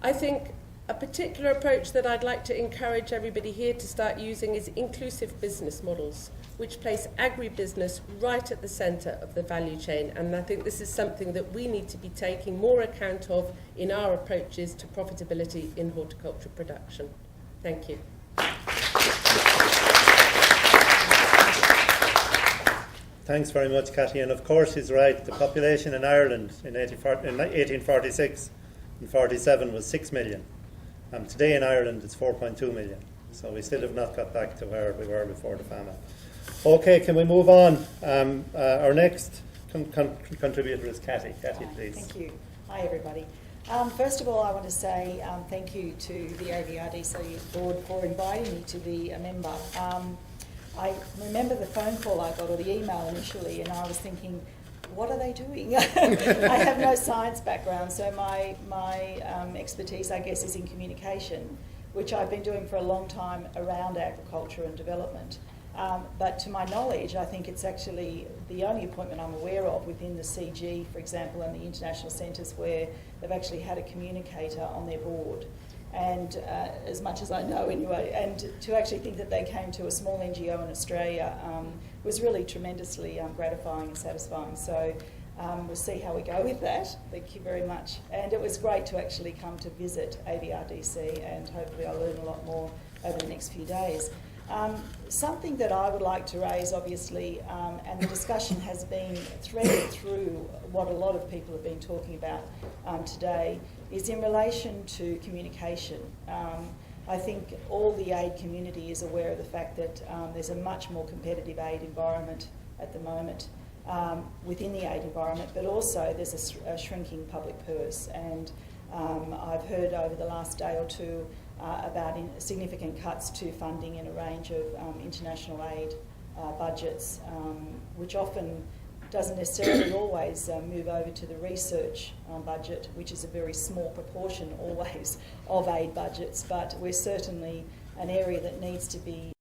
I think a particular approach that I'd like to encourage everybody here to start using is inclusive business models, which place agribusiness right at the centre of the value chain. And I think this is something that we need to be taking more account of in our approaches to profitability in horticultural production. Thank you. Thanks very much, Cathy. And of course, she's right. The population in Ireland in 1846 and 47 was 6 million. Today in Ireland, it's 4.2 million. So we still have not got back to where we were before the famine. Okay, can we move on? Our next contributor is Cathy. Cathy, please. Thank you. Hi, everybody. First of all, I want to say thank you to the AVRDC board for inviting me to be a member. I remember the phone call I got, or the email initially, and I was thinking, what are they doing? I have no science background, so my expertise, I guess, is in communication, which I've been doing for a long time around agriculture and development. But to my knowledge, I think it's actually the only appointment I'm aware of within the CG, for example, and the international centres where they've actually had a communicator on their board. And as much as I know anyway, and to actually think that they came to a small NGO in Australia was really tremendously gratifying and satisfying. So we'll see how we go with that. Thank you very much. And it was great to actually come to visit AVRDC, and hopefully I'll learn a lot more over the next few days. Something that I would like to raise, obviously, and the discussion has been threaded through what a lot of people have been talking about today, is in relation to communication. I think all the aid community is aware of the fact that there's a much more competitive aid environment at the moment within the aid environment, but also there's a shrinking public purse. And I've heard over the last day or two about significant cuts to funding in a range of international aid budgets, which often doesn't necessarily always move over to the research budget, which is a very small proportion always of aid budgets, but we're certainly an area that needs to be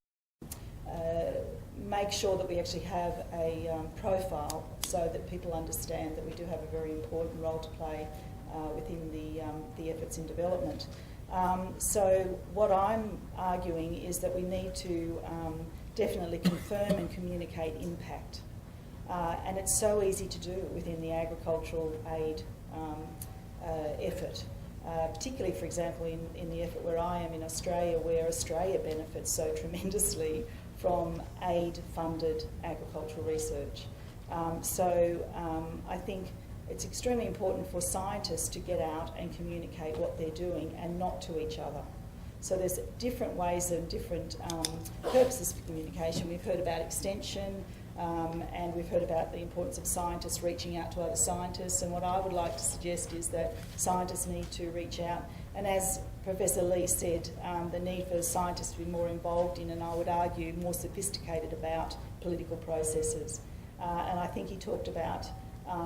make sure that we actually have a profile so that people understand that we do have a very important role to play within the efforts in development. So what I'm arguing is that we need to definitely confirm and communicate impact. And it's so easy to do within the agricultural aid effort, particularly, for example, in the effort where I am in Australia, where Australia benefits so tremendously from aid-funded agricultural research. I think it's extremely important for scientists to get out and communicate what they're doing and not to each other. So there's different ways and different purposes for communication. We've heard about extension, and we've heard about the importance of scientists reaching out to other scientists, and what I would like to suggest is that scientists need to reach out, and as Professor Lee said, the need for scientists to be more involved in, and I would argue more sophisticated about political processes. And I think he talked about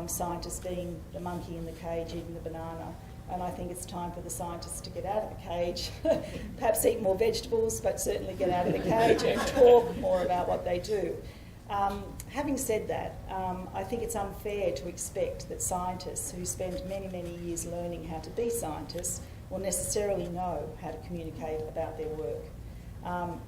scientists being the monkey in the cage eating the banana, and I think it's time for the scientists to get out of the cage, perhaps eat more vegetables, but certainly get out of the cage and talk more about what they do. Having said that, I think it's unfair to expect that scientists who spend many, many years learning how to be scientists will necessarily know how to communicate about their work.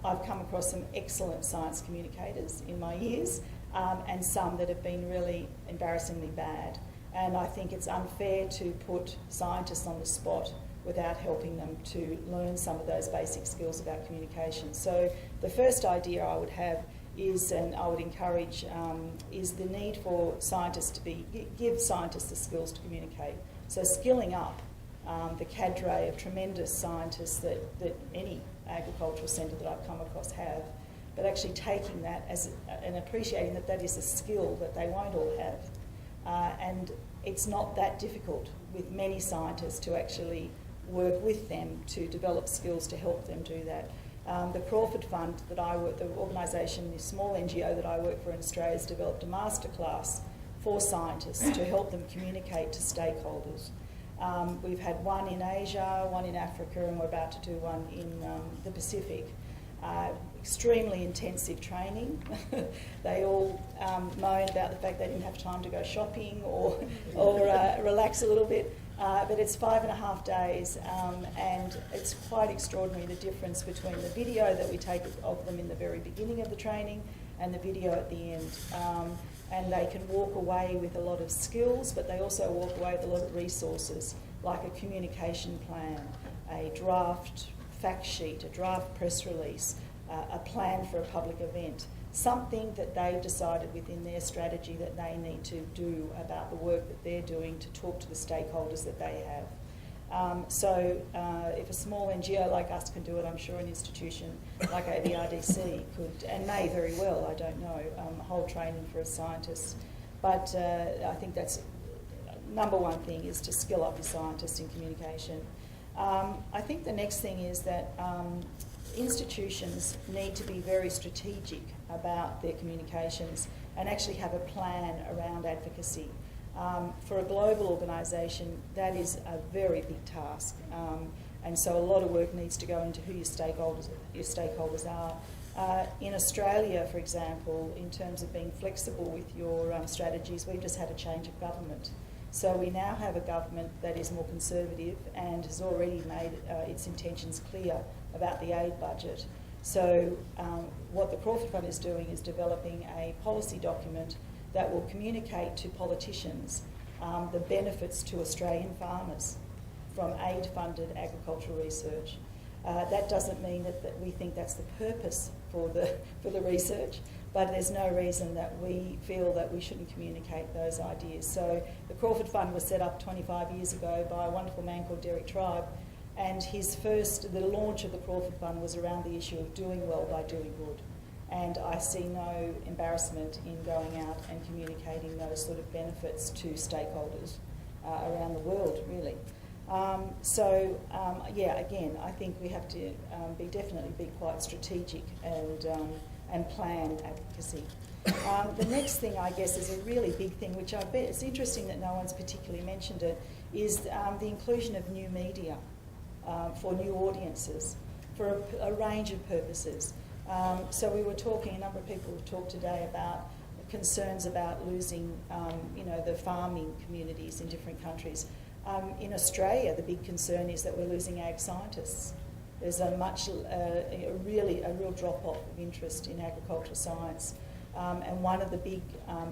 I've come across some excellent science communicators in my years, and some that have been really embarrassingly bad. And I think it's unfair to put scientists on the spot without helping them to learn some of those basic skills about communication. So the first idea I would have is, and I would encourage, is the need for scientists to give scientists the skills to communicate. So skilling up the cadre of tremendous scientists that any agricultural centre that I've come across have, but actually taking that as and appreciating that that is a skill that they won't all have. And it's not that difficult with many scientists to actually work with them to develop skills to help them do that. The Crawford Fund that I work, the organisation, the small NGO that I work for in Australia, has developed a masterclass for scientists to help them communicate to stakeholders. We've had one in Asia, one in Africa, and we're about to do one in the Pacific. Extremely intensive training. They all moan about the fact they didn't have time to go shopping or relax a little bit. But it's 5.5 days, and it's quite extraordinary the difference between the video that we take of them in the very beginning of the training and the video at the end. And they can walk away with a lot of skills, but they also walk away with a lot of resources, like a communication plan, a draft fact sheet, a draft press release, a plan for a public event, something that they've decided within their strategy that they need to do about the work that they're doing to talk to the stakeholders that they have. If a small NGO like us can do it, I'm sure an institution like AVRDC could, and may very well, I don't know, whole training for a scientist. But I think that's number one thing, is to skill up your scientists in communication. I think the next thing is that institutions need to be very strategic about their communications and actually have a plan around advocacy. For a global organisation, that is a very big task, and so a lot of work needs to go into who your stakeholders are. In Australia, for example, in terms of being flexible with your strategies, we've just had a change of government. So we now have a government that is more conservative and has already made its intentions clear about the aid budget. So what the Crawford Fund is doing is developing a policy document that will communicate to politicians the benefits to Australian farmers from aid-funded agricultural research. That doesn't mean that we think that's the purpose for the research, but there's no reason that we feel that we shouldn't communicate those ideas. So the Crawford Fund was set up 25 years ago by a wonderful man called Derek Tribe, and the launch of the Crawford Fund was around the issue of doing well by doing good. And I see no embarrassment in going out and communicating those sort of benefits to stakeholders around the world, really. Again, I think we have to definitely be quite strategic and and plan advocacy. The next thing, I guess, is a really big thing, which I bet it's interesting that no one's particularly mentioned it, is the inclusion of new media for new audiences for a range of purposes. So we were talking, a number of people have talked today about concerns about losing, the farming communities in different countries. In Australia, the big concern is that we're losing ag scientists. There's a real drop-off of interest in agricultural science. And one of the big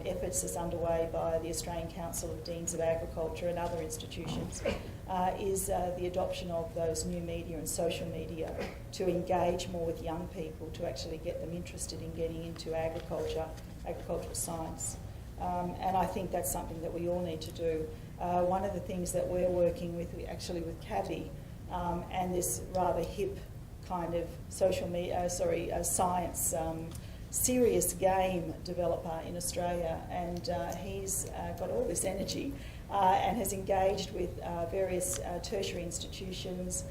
efforts that's underway by the Australian Council of Deans of Agriculture and other institutions is the adoption of those new media and social media to engage more with young people, to actually get them interested in getting into agricultural science. And I think that's something that we all need to do. One of the things that we're working with, actually with Cathy, and this rather hip kind of science serious game developer in Australia, and he's got all this energy and has engaged with various tertiary institutions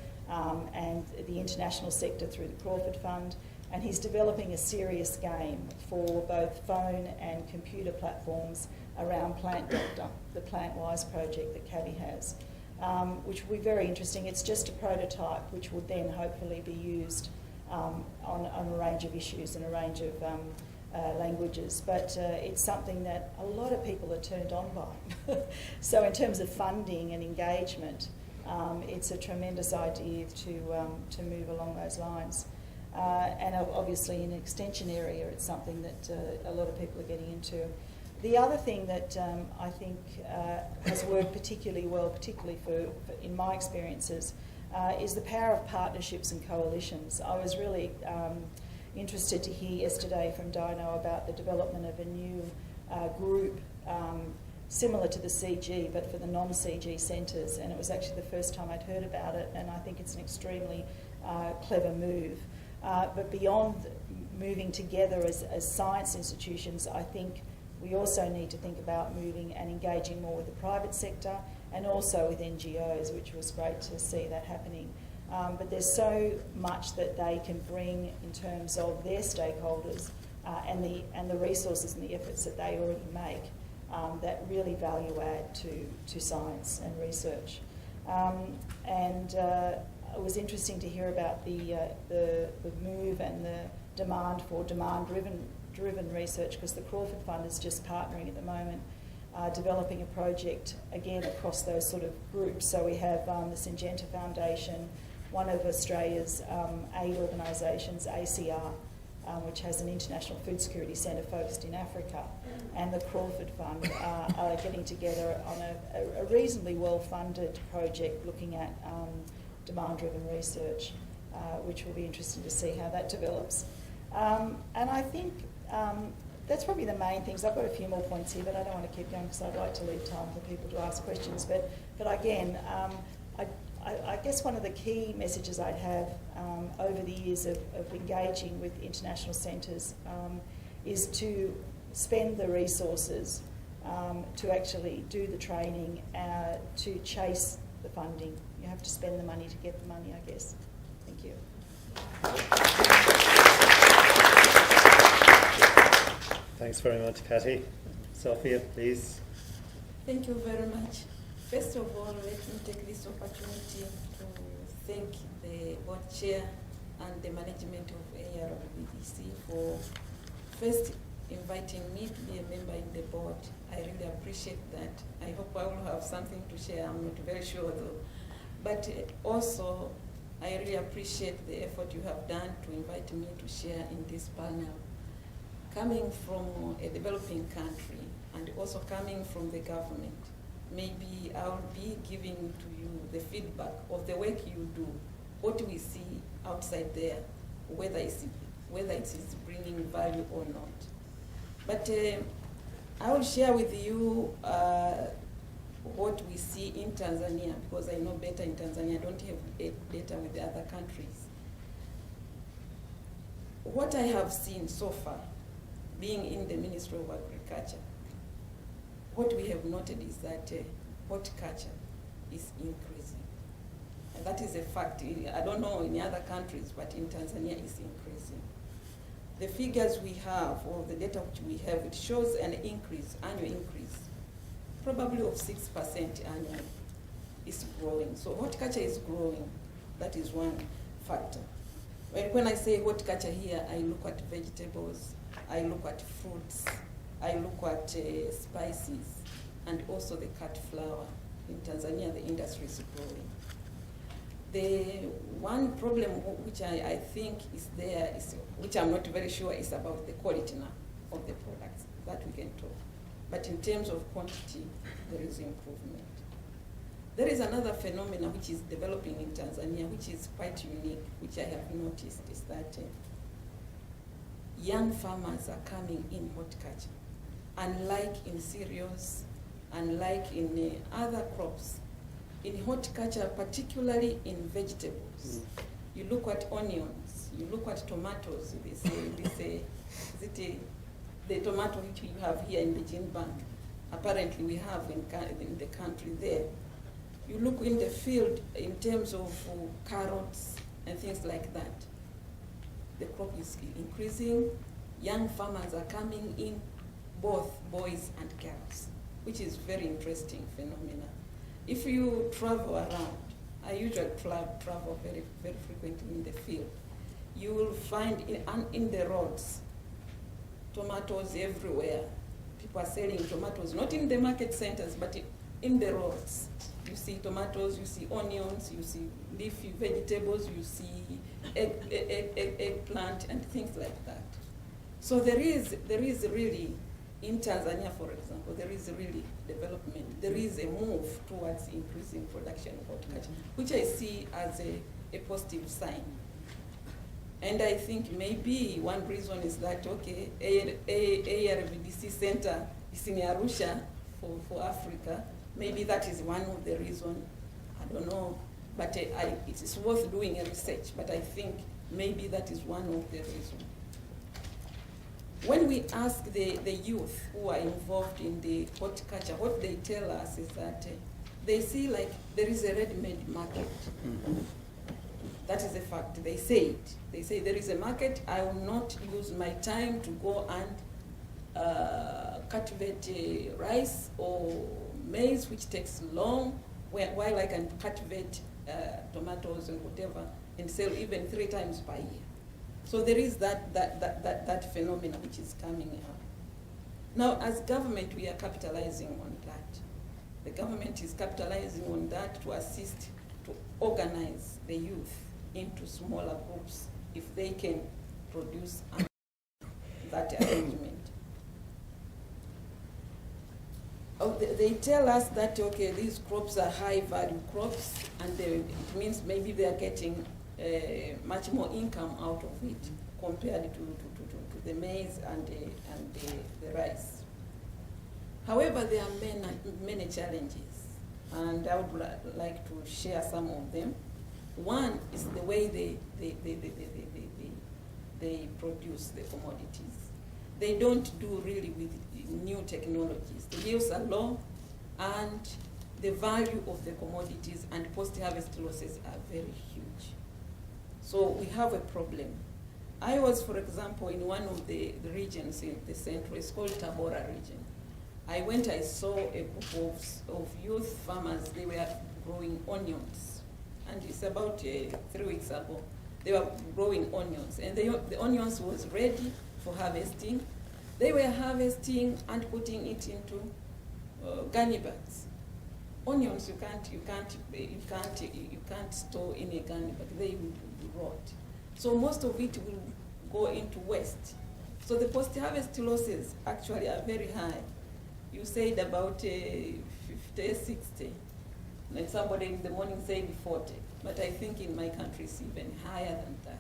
and the international sector through the Crawford Fund, and he's developing a serious game for both phone and computer platforms around Plant Doctor, the PlantWise project that Cathy has, which will be very interesting. It's just a prototype which will then hopefully be used on a range of issues and a range of languages, but it's something that a lot of people are turned on by. So in terms of funding and engagement, it's a tremendous idea to move along those lines. And obviously in an extension area, it's something that a lot of people are getting into. The other thing that I think has worked particularly well, particularly for in my experiences, is the power of partnerships and coalitions. I was really interested to hear yesterday from Dino about the development of a new group similar to the CG, but for the non-CG centres, and it was actually the first time I'd heard about it, and I think it's an extremely clever move. But beyond moving together as science institutions, I think we also need to think about moving and engaging more with the private sector and also with NGOs, which was great to see that happening. But there's so much that they can bring in terms of their stakeholders and the resources and the efforts that they already make that really value add to science and research. It was interesting to hear about the move and the demand for demand-driven research, because the Crawford Fund is just partnering at the moment, developing a project, again, across those sort of groups. So we have the Syngenta Foundation, one of Australia's aid organisations, ACR, which has an international food security centre focused in Africa, and the Crawford Fund are getting together on a reasonably well-funded project looking at demand-driven research, which will be interesting to see how that develops. And I think that's probably the main things. I've got a few more points here, but I don't want to keep going because I'd like to leave time for people to ask questions. But again, I guess one of the key messages I'd have over the years of engaging with international centres is to spend the resources to actually do the training, to chase the funding. You have to spend the money to get the money, I guess. Thank you. Thanks very much, Cathy. Sophia, please. Thank you very much. First of all, let me take this opportunity to thank the board chair and the management of AVRDC for first inviting me to be a member in the board. I really appreciate that. I hope I will have something to share. I'm not very sure though. But also, I really appreciate the effort you have done to invite me to share in this panel. Coming from a developing country and also coming from the government, maybe I'll be giving to you the feedback of the work you do, what we see outside there, whether it is bringing value or not. But I will share with you what we see in Tanzania, because I know better in Tanzania. I don't have data with the other countries. What I have seen so far, being in the Ministry of Agriculture, what we have noted is that horticulture is increasing. And that is a fact. I don't know in the other countries, but in Tanzania it's increasing. the figures we have, or the data which we have, it shows an increase, annual increase, probably of 6% annually. It's growing. So horticulture is growing. That is one factor. When I say horticulture here, I look at vegetables, I look at fruits, I look at spices, and also the cut flower. In Tanzania, the industry is growing. The one problem which I think is there, which I'm not very sure, is about the quality now of the products. That we can talk. But in terms of quantity, there is improvement. There is another phenomenon which is developing in Tanzania, which is quite unique, which I have noticed, is that young farmers are coming in horticulture. Unlike in cereals, unlike in other crops, in horticulture, particularly in vegetables, you look at onions, you look at tomatoes, the tomato which we have here in the gene bank, apparently we have in the country there. You look in the field in terms of carrots and things like that. The crop is increasing. Young farmers are coming in, both boys and girls, which is very interesting phenomena. If you travel around, I usually travel very, very frequently in the field, you will find in the roads tomatoes everywhere. People are selling tomatoes, not in the market centers, but in the roads. You see tomatoes, you see onions, you see leafy vegetables, you see eggplant and things like that. So there is really, in Tanzania, for example, there is really development. There is a move towards increasing production of horticulture, which I see as a positive sign. And I think maybe one reason is that, okay, AVRDC Center is in Arusha for Africa. Maybe that is one of the reasons. I don't know, but it is worth doing a research, but I think maybe that is one of the reasons. When we ask the youth who are involved in the horticulture, what they tell us is that they see like there is a ready-made market. That is a fact. They say it. They say there is a market. I will not use my time to go and cultivate rice or maize, which takes long, while I can cultivate tomatoes and whatever and sell even 3 times per year. So there is that phenomenon which is coming up. Now, as government, we are capitalizing on that. The government is capitalizing on that to assist, to organize the youth into smaller groups if they can produce that arrangement. They tell us that, okay, these crops are high value crops, and it means maybe they are getting much more income out of it compared to the maize and the rice. However, there are many challenges, and I would like to share some of them. One is the way they produce the commodities. They don't do really with new technologies. The yields are low, and the value of the commodities and post-harvest losses are very huge. So we have a problem. I was, for example, in one of the regions in the central, it's called Tabora region. I went, I saw a group of youth farmers. They were growing onions. And it's about 3 weeks ago. They were growing onions. And the onions was ready for harvesting. They were harvesting and putting it into gunny bags. Onions you can't store in a gunny bag. They will rot. So most of it will go into waste. So the post-harvest losses actually are very high. You said about 50, 60. And somebody in the morning said 40. But I think in my country it's even higher than that.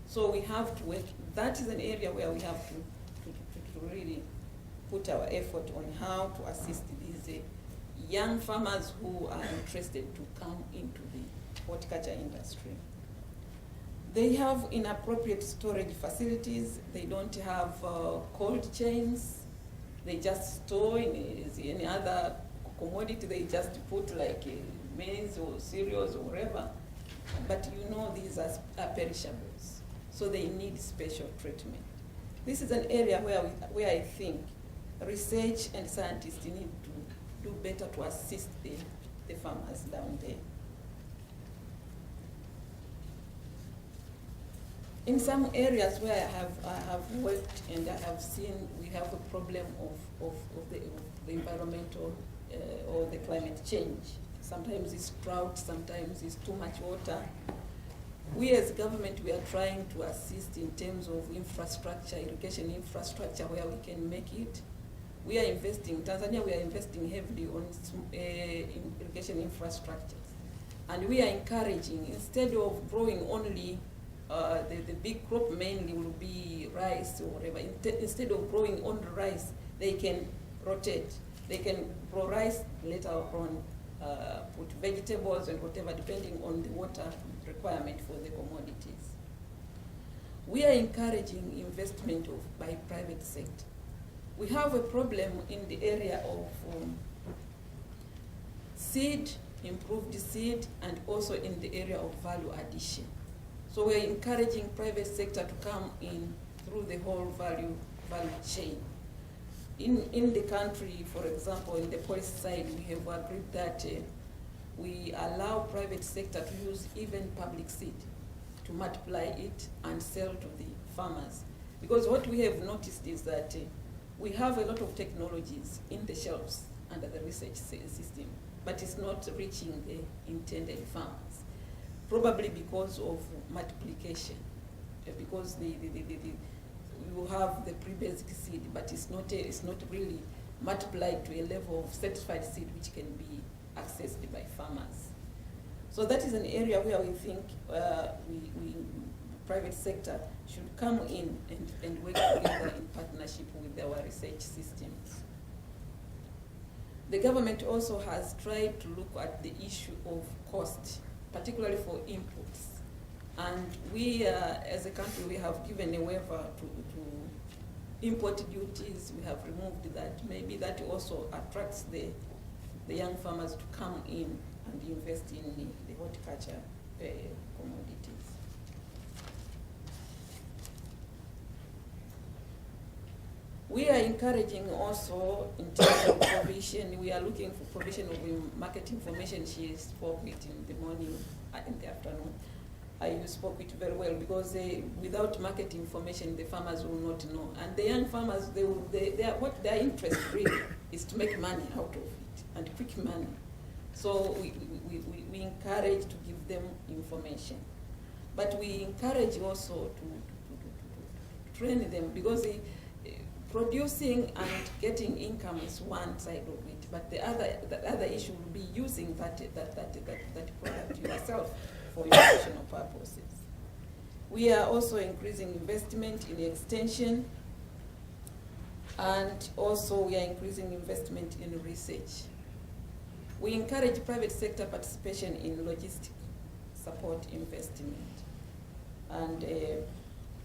So we have to work. That is an area where we have to really put our effort on how to assist these young farmers who are interested to come into the horticulture industry. They have inappropriate storage facilities. They don't have cold chains. They just store in any other commodity. They just put like maize or cereals or whatever. But you know these are perishables. So they need special treatment. This is an area where I think research and scientists need to do better to assist the farmers down there. In some areas where I have worked and I have seen we have a problem of the environmental or the climate change. Sometimes it's drought, sometimes it's too much water. We as government, we are trying to assist in terms of infrastructure, irrigation infrastructure where we can make it. We are investing, Tanzania, we are investing heavily on in irrigation infrastructure. And we are encouraging, instead of growing only the big crop mainly will be rice or whatever. Instead of growing only rice, they can rotate. They can grow rice, later on put vegetables and whatever, depending on the water requirement for the commodities. We are encouraging investment by private sector. We have a problem in the area of seed, improved seed, and also in the area of value addition. So we're encouraging private sector to come in through the whole value chain. In the country, for example, in the policy side, we have agreed that we allow private sector to use even public seed to multiply it and sell to the farmers. Because what we have noticed is that we have a lot of technologies in the shelves under the research system, but it's not reaching the intended farmers. Probably because of multiplication, because you have the pre-basic seed, but it's not really multiplied to a level of certified seed which can be accessed by farmers. So that is an area where we think private sector should come in and work together in partnership with our research systems. The government also has tried to look at the issue of cost, particularly for inputs. And we, as a country, we have given a waiver to import duties. We have removed that. Maybe that also attracts the young farmers to come in and invest in the horticulture commodities. We are encouraging also in terms of provision. We are looking for provision of market information. She spoke it in the morning, in the afternoon. You spoke it very well because without market information, the farmers will not know. And the young farmers, what their interest really is to make money out of it, and quick money. So we encourage to give them information. But we encourage also to train them, because producing and getting income is one side of it, but the other issue will be using that product yourself for educational purposes. We are also increasing investment in extension, and also we are increasing investment in research. We encourage private sector participation in logistic support investment, and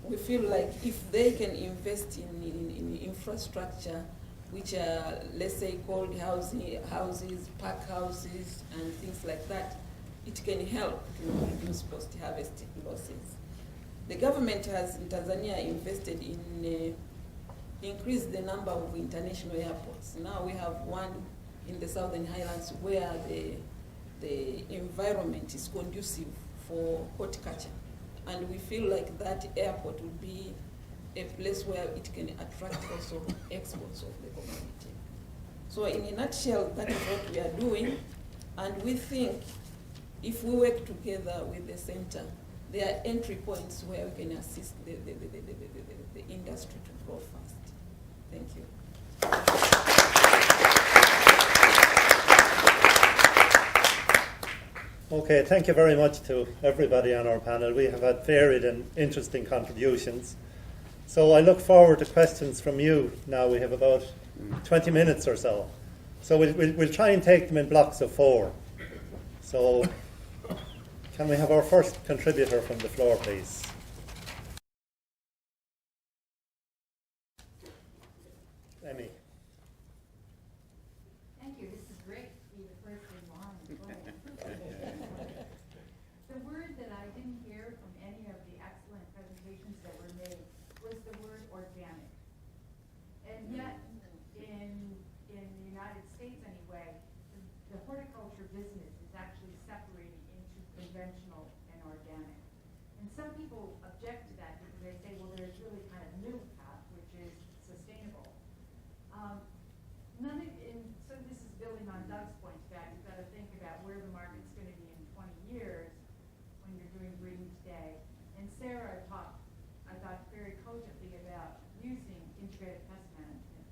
we feel like if they can invest in infrastructure, which are, let's say, called houses, pack houses, and things like that, it can help to reduce post-harvest losses. The government has, in Tanzania, invested in increase the number of international airports. Now we have one in the Southern Highlands where the environment is conducive for horticulture. And we feel like that airport would be a place where it can attract also exports of the commodity. So in a nutshell, that is what we are doing. And we think if we work together with the center, there are entry points where we can assist the industry to grow fast. Thank you. Okay, thank you very much to everybody on our panel. We have had varied and interesting contributions. So I look forward to questions from you now. We have about 20 minutes or so. So we'll try and take them in blocks of 4. So can we have our first contributor from the floor, please? Emmy. Thank you. This is great to be the first in line. The word that I didn't hear from any of the excellent presentations that were made was the word organic. And some people object to that because they say, well, there's really kind of middle path, which is sustainable. So this is building on Doug's point that you've got to think about where the market's going to be in 20 years when you're doing breeding today. And Sarah talked, I thought, very cogently about using integrated pest management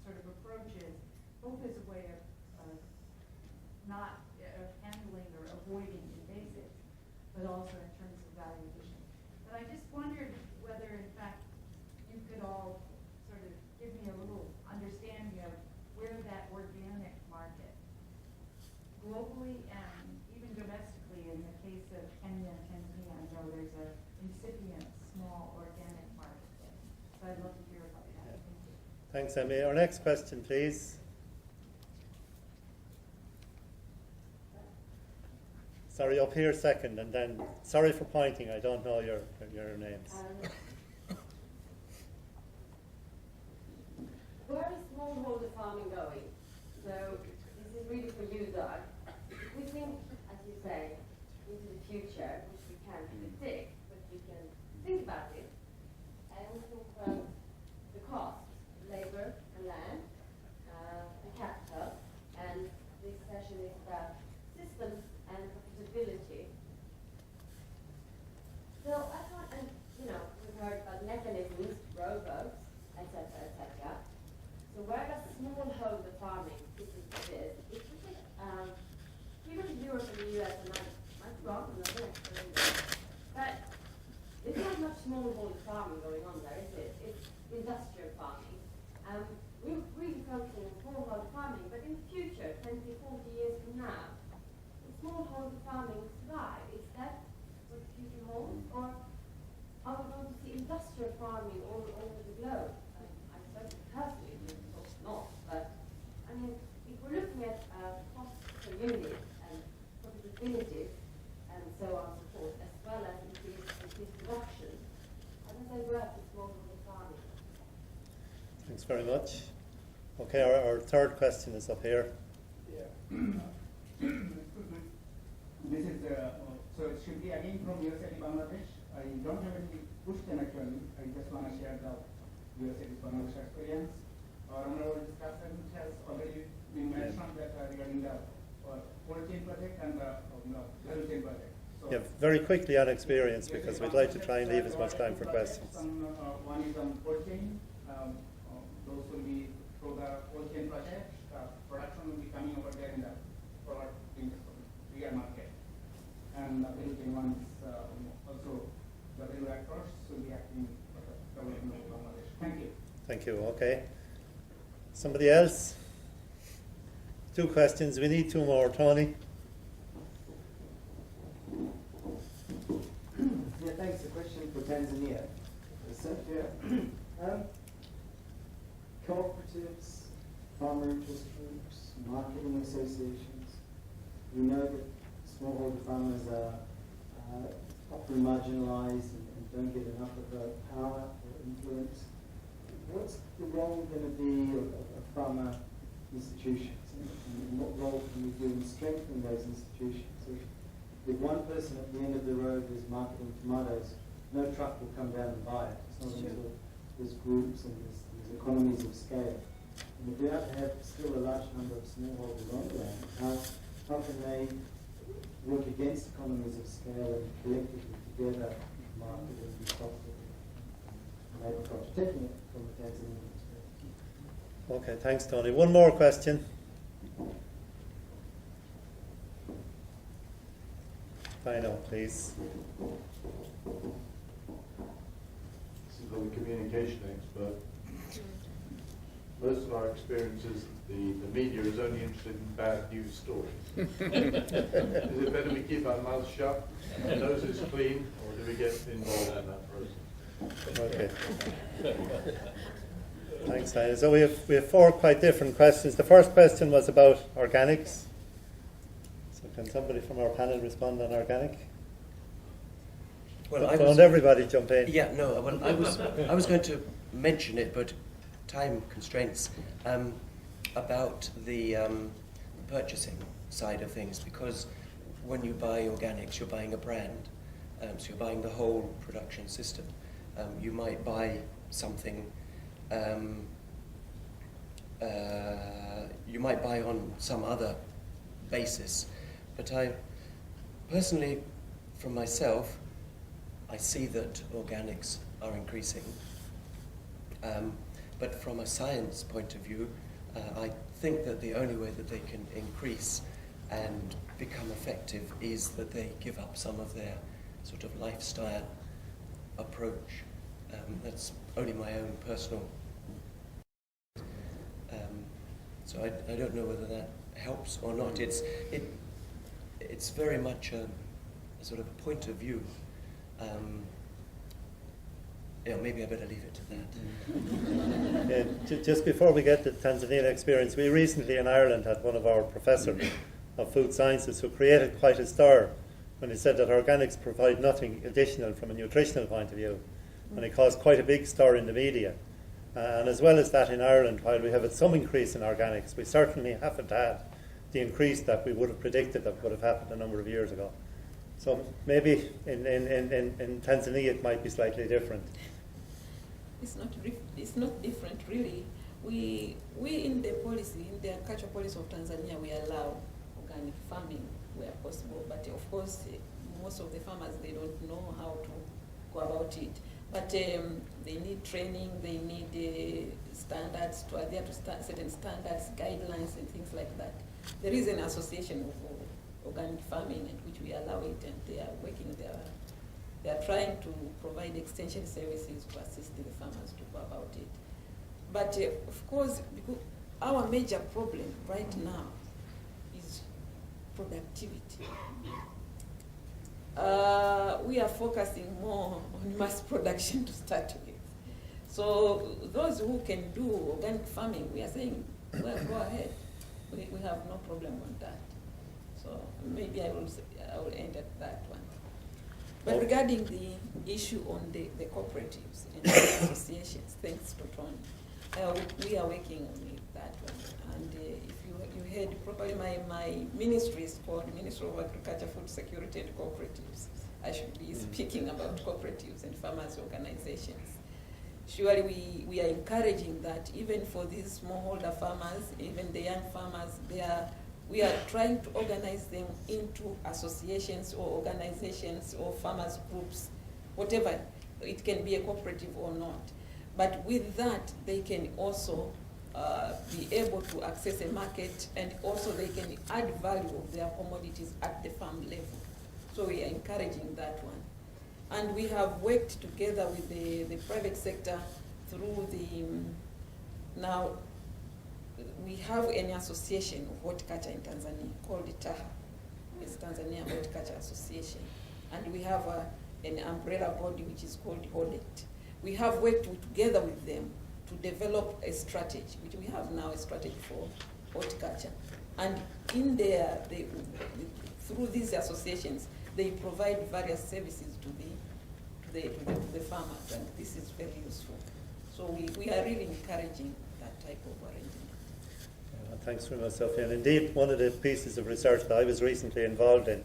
sort of approaches, both as a way of not handling or avoiding invasives, but also in terms of value addition. But I just wondered whether, in fact, you could all sort of give me a little understanding of where that organic market, globally and even domestically, in the case of Kenya and Tanzania, I know there's an incipient small organic market there. So I'd love to hear about that. Thank you. Thanks, Emmy. Our next question, please. Sorry, up here second, and then, sorry for pointing, I don't know your names. Where is smallholder farming going? So this is really for you, Doug. If we think, as you say, into the future, which we can't predict, but we can think about it, and we think about the cost, labor and land, the capital, and this session is about systems and profitability. So I thought, and we've heard about mechanisms, rowboats, etc., etc. So where does smallholder farming fit into this? It's really, even in Europe and the US, and I might be wrong, I'm not an expert in this, but there's not much smallholder farming going on there, is it? It's industrial farming. We're really focusing on smallholder farming, but in the future, 20, 40 years from now, will smallholder farming survive? Is that what the future holds? Or are we going to see industrial farming all over the globe? I certainly personally would hope not, but I mean, if we're looking at cost per unit and profitability and so on and so forth, as well as increased production, how does that work with smallholder farming? Thanks very much. Okay, our third question is up here. Yeah. This is so it should be again from USA Bangladesh. I don't have any question actually. I just want to share the USA Bangladesh experience. Our discussion has already been mentioned that regarding the cold chain project and the value chain project. So Yeah, very quickly on experience, because we'd like to try and leave as much time for questions. One is on cold chain. Those will be through the cold chain project. Production will be coming over there in the forward in the bigger market. And the value chain one is also the value actors will be acting for the development of Bangladesh. Thank you. Thank you. Okay. Somebody else? 2 questions. We need 2 more. Tony? Yeah, thanks. A question for Tanzania. Cooperatives, farmer interest groups, marketing associations. We know that smallholder farmers are often marginalized and don't get enough of power or influence. What's the role going to be of farmer institutions? And what role can we do in strengthening those institutions? If one person at the end of the road is marketing tomatoes, no truck will come down and buy it. It's not until there's groups and there's economies of scale. And if we have to have still a large number of smallholders on the land, how can they work against economies of scale and collectively together market and be profitable and agriculture? Taking it from the Tanzanian perspective. Okay, thanks, Tony. 1 more question. Final, please. This is from the communication expert. Most of our experience is the media is only interested in bad news stories. Is it better we keep our mouths shut, our noses clean, or do we get involved in that process? Okay. Thanks, Diana. So we have 4 quite different questions. The first question was about organics. So can somebody from our panel respond on organic? Well, Don't everybody jump in. Yeah, no. Well, I was going to mention it, but time constraints about the purchasing side of things, because when you buy organics, you're buying a brand. So you're buying the whole production system. You might buy something, you might buy on some other basis. But I personally, from myself, I see that organics are increasing. But from a science point of view, I think that the only way that they can increase and become effective is that they give up some of their sort of lifestyle approach. That's only my own personal. So I don't know whether that helps or not. It's very much a sort of point of view. Yeah, maybe I better leave it to that. Just before we get to the Tanzanian experience, we recently in Ireland had one of our professors of food sciences who created quite a stir when he said that organics provide nothing additional from a nutritional point of view. And it caused quite a big stir in the media. And as well as that, in Ireland, while we have had some increase in organics, we certainly haven't had the increase that we would have predicted that would have happened a number of years ago. So maybe in Tanzania it might be slightly different. It's not different, really. We in the policy, in the agricultural policy of Tanzania, we allow organic farming where possible. But of course, most of the farmers, they don't know how to go about it. But they need training, they need standards to adhere to certain standards, guidelines, and things like that. There is an association of organic farming in which we allow it, and they are working there. They are trying to provide extension services to assist the farmers to go about it. But of course, because our major problem right now is productivity. We are focusing more on mass production to start with. So those who can do organic farming, we are saying, well, go ahead. We have no problem on that. So maybe I will end at that one. But regarding the issue on the cooperatives and the associations, thanks to Tony, we are working on that one. And if you heard properly, my ministry is called Ministry of Agriculture, Food Security and Cooperatives. I should be speaking about cooperatives and farmers' organizations. Surely we are encouraging that even for these smallholder farmers, even the young farmers, we are trying to organize them into associations or organizations or farmers groups, whatever. It can be a cooperative or not. But with that, they can also be able to access a market, and also they can add value of their commodities at the farm level. So we are encouraging that one. And we have worked together with the private sector through now we have an association of horticulture in Tanzania called TAHA. It's Tanzania Horticulture Association. And we have an umbrella body which is called HODET. We have worked together with them to develop a strategy, which we have now a strategy for horticulture. And in there, through these associations, they provide various services to the farmers, and this is very useful. So we are really encouraging that type of arrangement. Thanks very much, Sophie. And indeed, one of the pieces of research that I was recently involved in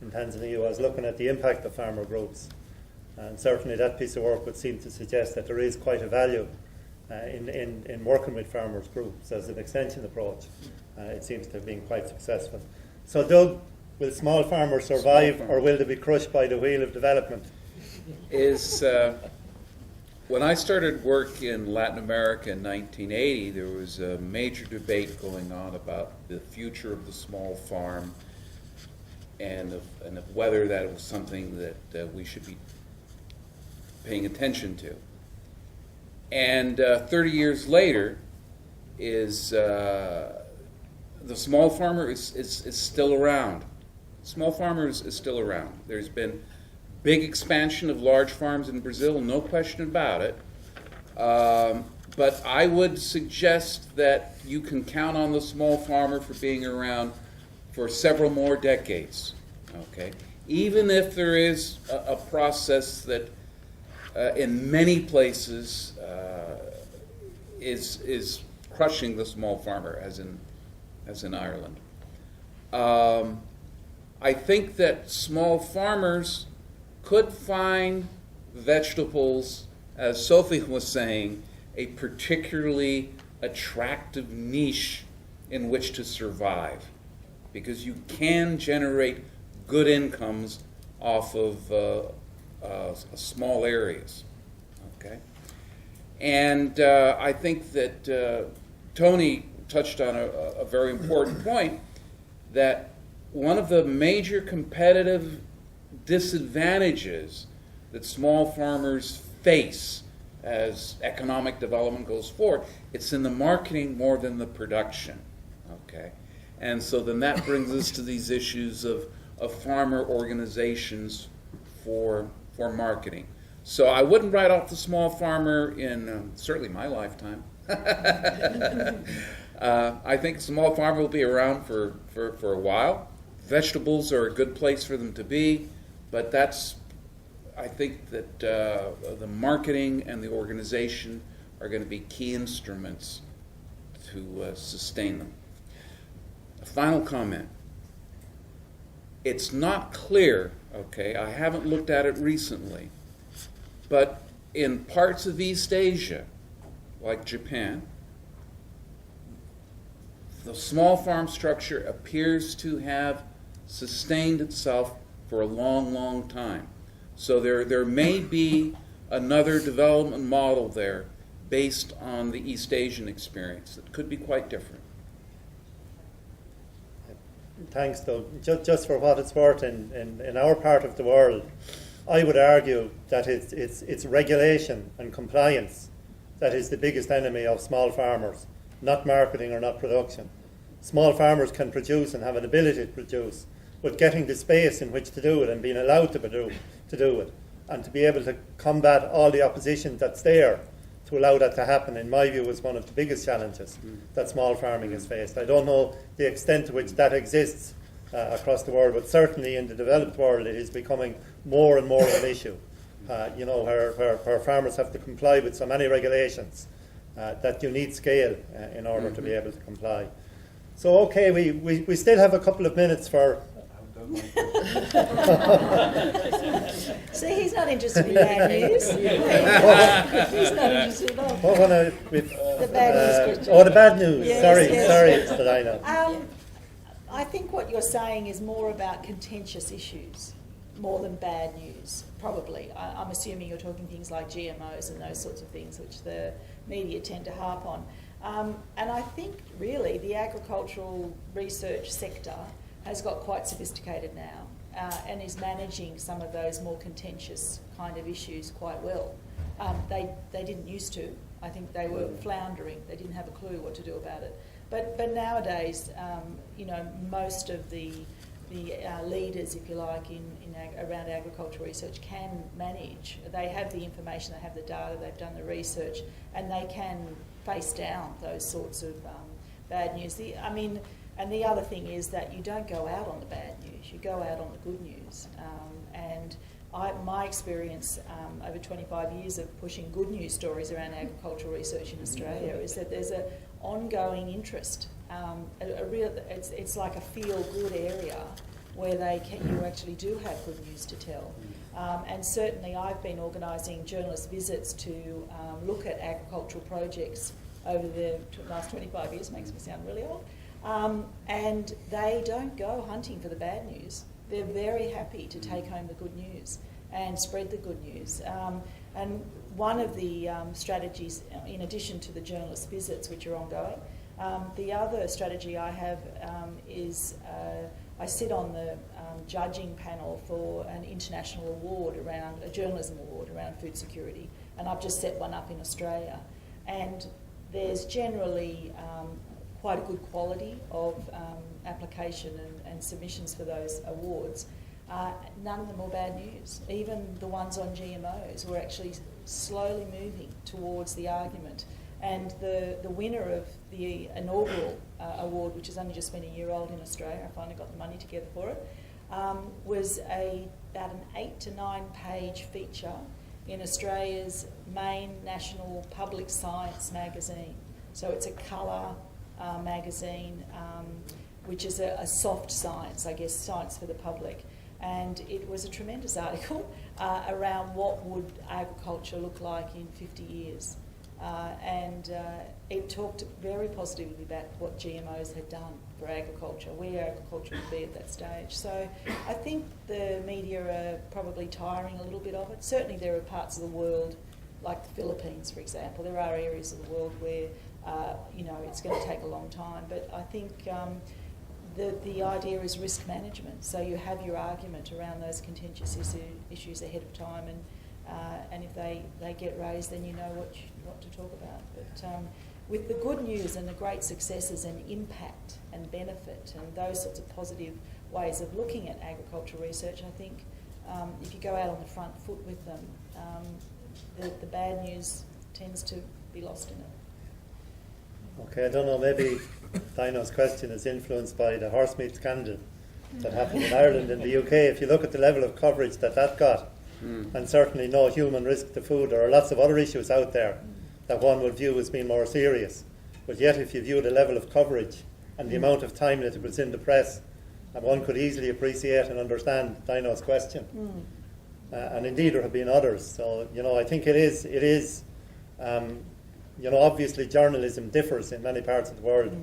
Tanzania was looking at the impact of farmer groups. And certainly that piece of work would seem to suggest that there is quite a value in working with farmers groups as an extension approach. It seems to have been quite successful. So Doug, will small farmers survive, or will they be crushed by the wheel of development? When I started work in Latin America in 1980, there was a major debate going on about the future of the small farm and of whether that was something that we should be paying attention to. And 30 years later, the small farmer is still around. Small farmer is still around. There's been big expansion of large farms in Brazil, no question about it. But I would suggest that you can count on the small farmer for being around for several more decades. Okay, even if there is a process that in many places is crushing the small farmer, as in Ireland. I think that small farmers could find vegetables, as Sophie was saying, a particularly attractive niche in which to survive, because you can generate good incomes off of small areas. Okay, and I think that Tony touched on a very important point, that one of the major competitive disadvantages that small farmers face as economic development goes forward, it's in the marketing more than the production. Okay, and so then that brings us to these issues of farmer organizations for marketing. So I wouldn't write off the small farmer in certainly my lifetime. I think small farmer will be around for a while. Vegetables are a good place for them to be, but I think that the marketing and the organization are going to be key instruments to sustain them. A final comment. It's not clear, okay, I haven't looked at it recently, but in parts of East Asia, like Japan, the small farm structure appears to have sustained itself for a long, long time. So there may be another development model there based on the East Asian experience that could be quite different. Thanks, Doug. Just for what it's worth, in our part of the world, I would argue that it's regulation and compliance that is the biggest enemy of small farmers, not marketing or not production. Small farmers can produce and have an ability to produce, but getting the space in which to do it and being allowed to do it, and to be able to combat all the opposition that's there to allow that to happen, in my view, is one of the biggest challenges that small farming has faced. I don't know the extent to which that exists across the world, but certainly in the developed world it is becoming more and more of an issue. Where farmers have to comply with so many regulations that you need scale in order to be able to comply. So, okay, we still have a couple of minutes for... See, he's not interested in bad news. He's not interested at all. What the bad news question. Oh, the bad news. Yes, sorry, yes. Delina. I think what you're saying is more about contentious issues, more than bad news, probably. I'm assuming you're talking things like GMOs and those sorts of things, which the media tend to harp on. And I think, really, the agricultural research sector has got quite sophisticated now and is managing some of those more contentious kind of issues quite well. They didn't used to. I think they were floundering. They didn't have a clue what to do about it. But nowadays, most of the leaders, if you like, around agricultural research can manage. They have the information, they have the data, they've done the research, and they can face down those sorts of bad news. And the other thing is that you don't go out on the bad news, you go out on the good news. My experience over 25 years of pushing good news stories around agricultural research in Australia is that there's an ongoing interest. It's like a feel-good area where you actually do have good news to tell. And certainly I've been organising journalist visits to look at agricultural projects over the last 25 years, makes me sound really old. And they don't go hunting for the bad news. They're very happy to take home the good news and spread the good news. And one of the strategies, in addition to the journalist visits, which are ongoing, the other strategy I have is I sit on the judging panel for an international award a journalism award around food security, and I've just set one up in Australia. And there's generally quite a good quality of application and submissions for those awards. None of them are bad news. Even the ones on GMOs were actually slowly moving towards the argument. And the winner of the inaugural award, which has only just been a year old in Australia, I finally got the money together for it, was about an 8 to 9 page feature in Australia's main national public science magazine. So it's a colour magazine, which is a soft science, I guess, science for the public. And it was a tremendous article around what would agriculture look like in 50 years. And it talked very positively about what GMOs had done for agriculture, where agriculture would be at that stage. So I think the media are probably tiring a little bit of it. Certainly there are parts of the world, like the Philippines, for example. There are areas of the world where, it's going to take a long time. But I think the idea is risk management. So you have your argument around those contentious issues ahead of time, and if they get raised, then you know what to talk about. But with the good news and the great successes and impact and benefit and those sorts of positive ways of looking at agricultural research, I think if you go out on the front foot with them, the bad news tends to be lost in it. Okay, I don't know, maybe Dino's question is influenced by the horse meat scandal that happened in Ireland and the UK. If you look at the level of coverage that got, and certainly no human risk to food, there are lots of other issues out there that one would view as being more serious. But yet if you view the level of coverage and the amount of time that it was in the press, and one could easily appreciate and understand Dino's question. And indeed there have been others. So, I think it is obviously journalism differs in many parts of the world,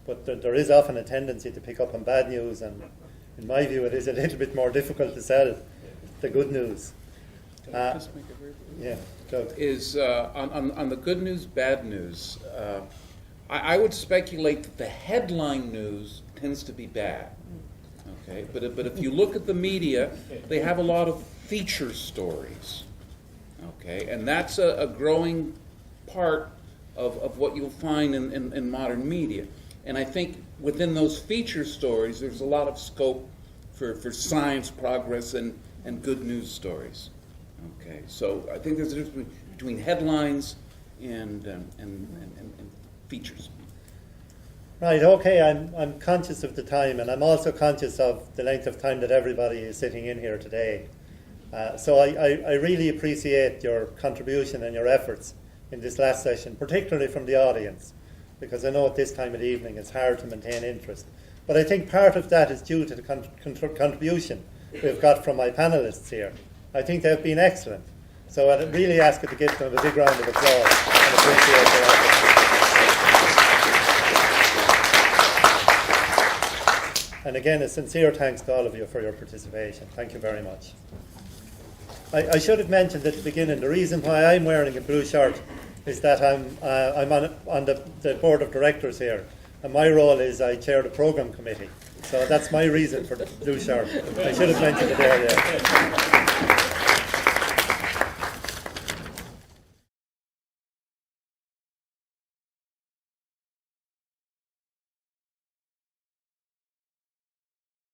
but there is often a tendency to pick up on bad news, and in my view it is a little bit more difficult to sell the good news. Just make it very Yeah, go. Is on the good news, bad news, I would speculate that the headline news tends to be bad. Okay, but if you look at the media, they have a lot of feature stories. Okay, and that's a growing part of what you'll find in modern media. And I think within those feature stories, there's a lot of scope for science progress and good news stories. Okay, so I think there's a difference between headlines and features. Right, okay, I'm conscious of the time, and I'm also conscious of the length of time that everybody is sitting in here today. So I really appreciate your contribution and your efforts in this last session, particularly from the audience, because I know at this time of the evening it's hard to maintain interest. But I think part of that is due to the contribution we've got from my panelists here. I think they've been excellent. So I'd really ask you to give them a big round of applause and appreciate their efforts. And again, a sincere thanks to all of you for your participation. Thank you very much. I should have mentioned at the beginning, the reason why I'm wearing a blue shirt is that I'm on the board of directors here, and my role is I chair the program committee. So that's my reason for the blue shirt. I should have mentioned it earlier.